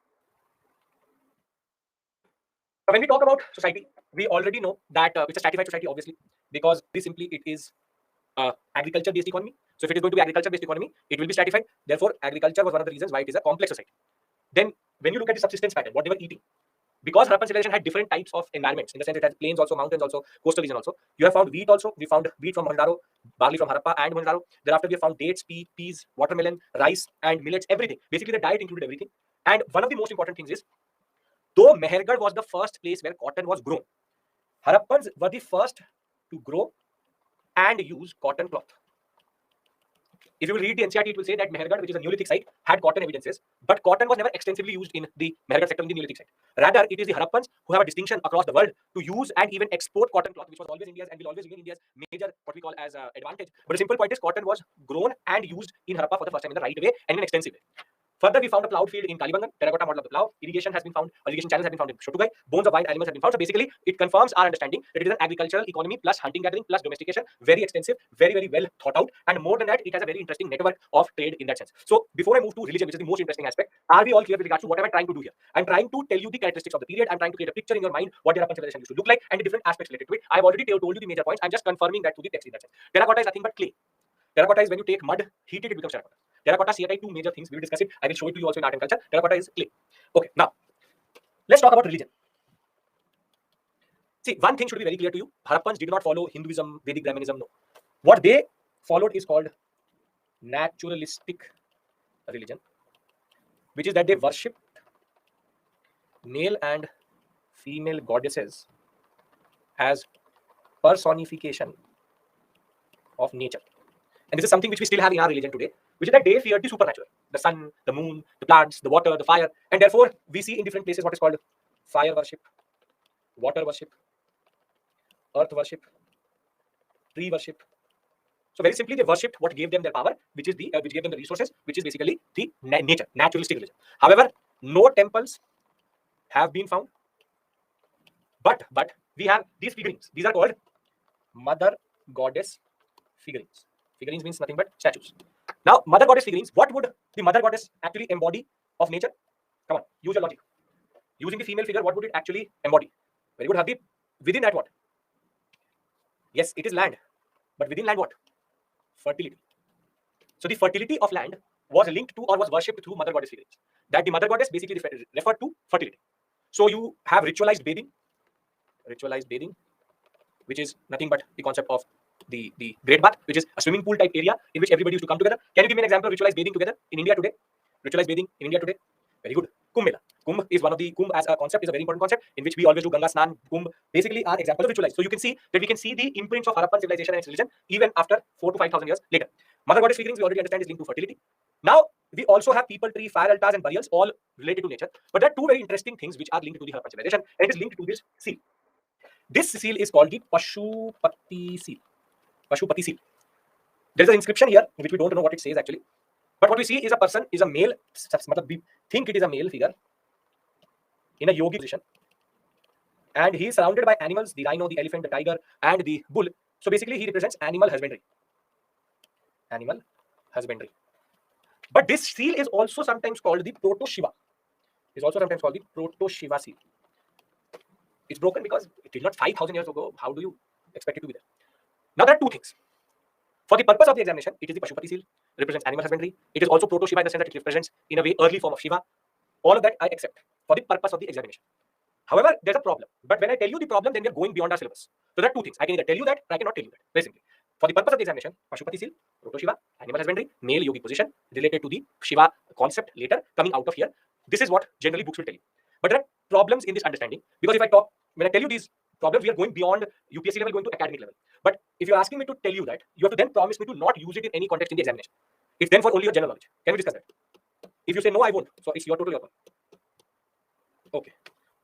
S1: So when we talk about society, we already know that it's a stratified society, obviously, because very simply it is agriculture-based economy. So if it is going to be agriculture-based economy, it will be stratified. Therefore, agriculture was one of the reasons why it is a complex society. Then, when you look at the subsistence pattern, what they were eating, because Harappan civilization had different types of environments, in the sense it has plains also, mountains also, coastal region also. You have found wheat also. We found wheat from Mohenjo-daro, barley from Harappa and Mohenjo-daro. Thereafter, we have found dates, peas, watermelon, rice, and millets, everything. Basically, the diet included everything. And one of the most important things is, though Mehergarh was the first place where cotton was grown, Harappans were the first to grow and use cotton cloth. If you will read the NCERT, it will say that Mehergarh, which is a Neolithic site, had cotton evidences, but cotton was never extensively used in the Mehergarh sector in the Neolithic site. Rather, it is the Harappans who have a distinction across the world to use and even export cotton cloth, which was always India's and will always remain India's major, what we call as advantage. But the simple point is, cotton was grown and used in Harappa for the first time in the right way and in an extensive way. Further, we found a ploughed field in Kalibangan, terracotta model of the plough. Irrigation has been found, irrigation channels have been found in Shotugai. Bones of wild animals have been found. So basically, it confirms our understanding that it is an agricultural economy plus hunting gathering plus domestication. Very extensive, very, very well thought out. And more than that, it has a very interesting network of trade in that sense. So before I move to religion, which is the most interesting aspect, are we all clear with regards to what am I trying to do here? I'm trying to tell you the characteristics of the period. I'm trying to create a picture in your mind what the Harappan civilization used to look like and the different aspects related to it. I've already told you the major points. I'm just confirming that to the text in that sense. Terracotta is nothing but clay. Terracotta is when you take mud, heat it becomes terracotta. Terracotta, CATI, two major things. We will discuss it. I will show it to you also in art and culture. Terracotta is clay. Okay, now let's talk about religion. See, one thing should be very clear to you. Harappans did not follow Hinduism, Vedic Brahmanism. No. What they followed is called naturalistic religion, which is that they worshipped male and female goddesses as personification of nature. And this is something which we still have in our religion today, which is that they feared the supernatural, the sun, the moon, the plants, the water, the fire. And therefore, we see in different places what is called fire worship, water worship, earth worship, tree worship. So very simply, they worshipped what gave them their power, which is which gave them the resources, which is basically the nature, naturalistic religion. However, no temples have been found, but we have these figurines. These are called mother goddess figurines. Figurines means nothing but statues. Now, mother goddess figurines, what would the mother goddess actually embody of nature? Come on, use your logic. Using the female figure, what would it actually embody? Very good, Hardeep. Within that, what? Yes, it is land. But within land, what? Fertility. So the fertility of land was linked to or was worshipped through mother goddess figurines. That the mother goddess basically referred to fertility. So you have ritualized bathing, which is nothing but the concept of the great bath, which is a swimming pool type area in which everybody used to come together. Can you give me an example of ritualized bathing together in India today? Ritualized bathing in India today? Very good. Kumbh Mela. Kumbh is one of the, Kumbh as a concept is a very important concept in which we always do Ganga Snan, Kumbh, basically are examples of ritualized. So you can see that we can see the imprints of Harappan civilization and its religion even after 4,000 to 5,000 years later. Mother goddess figurines we already understand is linked to fertility. Now, we also have people tree, fire altars and burials all related to nature. But there are two very interesting things which are linked to the Harappan civilization and it is linked to this seal. This seal is called the Pashupati seal. Pashupati seal. There is an inscription here which we don't know what it says actually. But what we see is a person, is a male, we think it is a male figure in a yogi position. And he is surrounded by animals, the rhino, the elephant, the tiger, and the bull. So basically he represents animal husbandry. Animal husbandry. But this seal is also sometimes called the Proto-Shiva. It's also sometimes called the Proto-Shiva seal. It's broken because it did not 5,000 years ago. How do you expect it to be there? Now there are two things. For the purpose of the examination, it is the Pashupati seal, represents animal husbandry. It is also Proto-Shiva in the sense that it represents, in a way, early form of Shiva. All of that I accept for the purpose of the examination. However, there's a problem. But when I tell you the problem, then we are going beyond our syllabus. So there are two things. I can either tell you that or I cannot tell you that. Very simply. For the purpose of the examination, Pashupati seal, Proto-Shiva, animal husbandry, male yogic position related to the Shiva concept later coming out of here. This is what generally books will tell you. But there are problems in this understanding because when I tell you these problems, we are going beyond UPSC level, going to academic level. But if you're asking me to tell you that, you have to then promise me to not use it in any context in the examination. It's then for only your general knowledge. Can we discuss that? If you say no, I won't. So it's your total your call. Okay.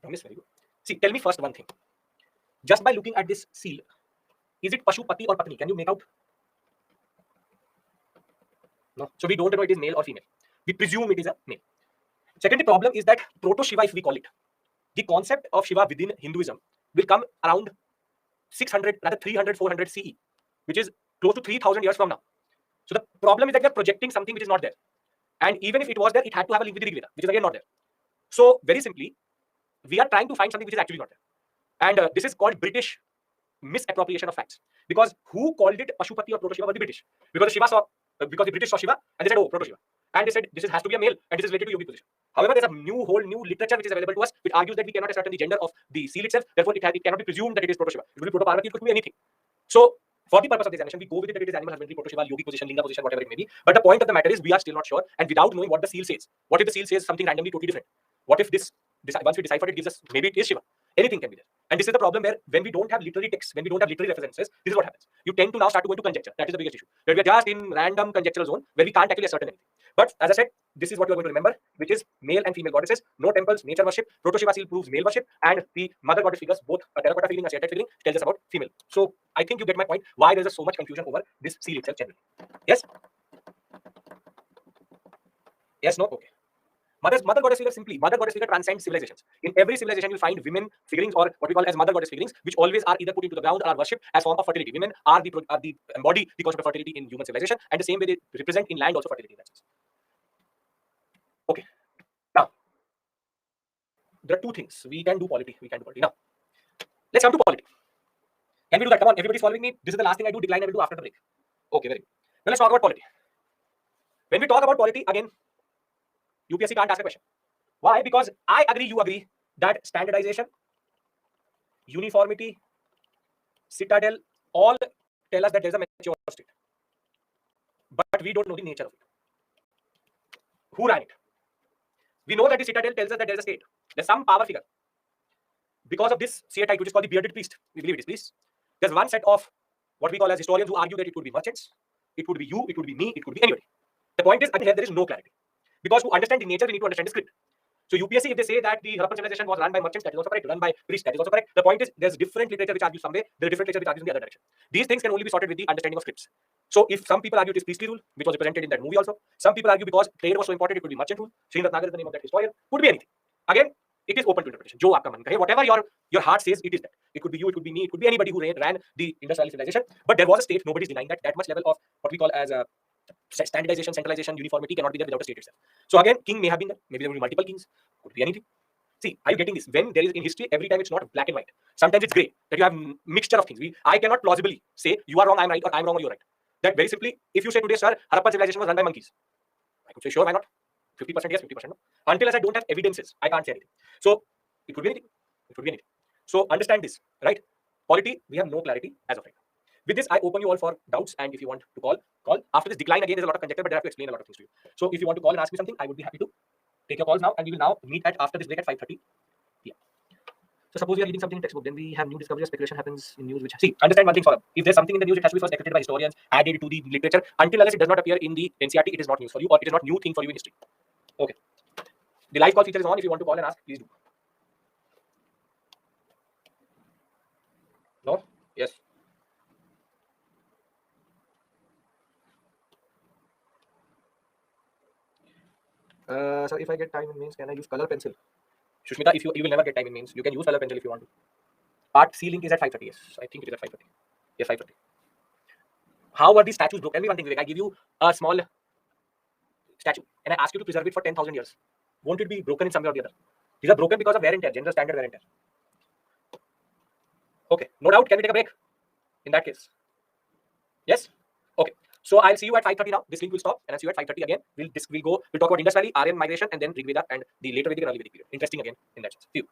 S1: Promise, very good. See, tell me first one thing. Just by looking at this seal, is it Pashupati or Patni? Can you make out? No. So we don't know it is male or female. We presume it is a male. Second problem is that Proto-Shiva, if we call it, the concept of Shiva within Hinduism will come around 600, rather 300, 400 CE, which is close to 3,000 years from now. So the problem is that we are projecting something which is not there. And even if it was there, it had to have a link with the Rig Veda, which is again not there. So very simply, we are trying to find something which is actually not there. And this is called British misappropriation of facts. Because who called it Pashupati or Proto-Shiva were the British. Because the British saw Shiva and they said, oh, Proto-Shiva. And they said, this has to be a male and this is related to yogic position. However, there's a whole new literature which is available to us, which argues that we cannot ascertain the gender of the seal itself. Therefore, it cannot be presumed that it is Proto-Shiva. It will be Proto-Parvati, it could be anything. So, for the purpose of the examination, we go with it that it is animal husbandry, Proto-Shiva, yogic position, linga position, whatever it may be. But the point of the matter is, we are still not sure. And without knowing what the seal says, what if the seal says something randomly totally different? What if this once we decipher it, gives us, maybe it is Shiva. Anything can be there. And this is the problem where when we don't have literary texts, when we don't have literary references, this is what happens. You tend to now start to go into conjecture. That is the biggest issue. That we are just in random conjectural zone where we can't actually ascertain anything. But as I said, this is what you are going to remember, which is male and female goddesses, no temples, nature worship. Proto-Shiva seal proves male worship, and the mother goddess figures, both a terracotta figurine, a certite figurine, tells us about female. So I think you get my point. Why there is so much confusion over this seal itself generally. Yes? Yes, no? Okay. Mother goddess figure simply, mother goddess figure transcends civilizations. In every civilization, you'll find women figurines or what we call as mother goddess figurines, which always are either put into the ground or are worshipped as form of fertility. Women are the embody the concept of fertility in human civilization, and the same way they represent in land also fertility in that sense. Okay. Now, there are two things. We can do polity. Now, let's come to polity. Can we do that? Come on, everybody's following me. This is the last thing I do. Decline I will do after the break. Okay, very good. Now let's talk about polity. When we talk about polity, again, UPSC can't ask a question. Why? Because I agree, you agree that standardization, uniformity, citadel, all tell us that there's a mature state. But we don't know the nature of it. Who ran it? We know that the citadel tells us that there's a state. There's some power figure. Because of this Seatite, which is called the bearded priest, we believe it is priest. There's one set of what we call as historians who argue that it would be merchants, it would be you, it would be me, it could be anybody. The point is, here there is no clarity. Because to understand the nature, we need to understand the script. So UPSC, if they say that the Harappan civilization was run by merchants, that is also correct. Run by priests, that is also correct. The point is, there's different literature which argues some way, there are different literature which argues in the other direction. These things can only be sorted with the understanding of scripts. So if some people argue it is priestly rule, which was represented in that movie also, some people argue because trade was so important, it could be merchant rule. Srinath Nagar is the name of that historian. Could be anything. Again, it is open to interpretation. Jo aapka man kahe, whatever your heart says, it is that. It could be you, it could be me, it could be anybody who ran the Indus Valley civilization. But there was a state. Nobody's denying that. That much level of what we call as a standardization, centralization, uniformity cannot be there without a state itself. So again, king may have been there. Maybe there will be multiple kings. Could be anything. See, are you getting this? When there is in history, every time it's not black and white. Sometimes it's grey. That you have mixture of things. I cannot plausibly say you are wrong, I'm right, or I'm wrong or you're right. That very simply, if you say today, sir, Harappan civilization was run by monkeys, I could say sure, why not? 50% yes, 50% no. Until as I don't have evidences, I can't say anything. So it could be anything. It could be anything. So understand this, right? Polity, we have no clarity as of right now. With this, I open you all for doubts, and if you want to call. After this decline again, there's a lot of conjecture, but I have to explain a lot of things to you. So if you want to call and ask me something, I would be happy to take your calls now, and we will now meet at after this break at 5:30 p.m. So suppose we are reading something in textbook, then we have new discovery or speculation happens in news. Which see, understand one thing, Saurabh. If there's something in the news, it has to be first accredited by historians, added to the literature. Until unless it does not appear in the NCERT, it is not news for you, or it is not new thing for you in history. Okay. The live call feature is on. If you want to call and ask, please do. No? Yes. So if I get time in mains, can I use color pencil? Shushmita, if you will never get time in mains, you can use color pencil if you want to. Part C link is at 5:30. Yes, I think it is at 5:30. Yes, 5:30. How were these statues broken? Tell me one thing, Vivek. I give you a small statue and I ask you to preserve it for 10,000 years, won't it be broken in some way or the other? These are broken because of wear and tear, general standard wear and tear. Okay, no doubt. Can we take a break in that case? Yes? Okay. So I'll see you at 5:30 now. This link will stop and I'll see you at 5:30 again. We'll talk about Indus Valley, Aryan migration, and then Rig Veda and the later Vedic and early Vedic period. Interesting again in that sense. See you.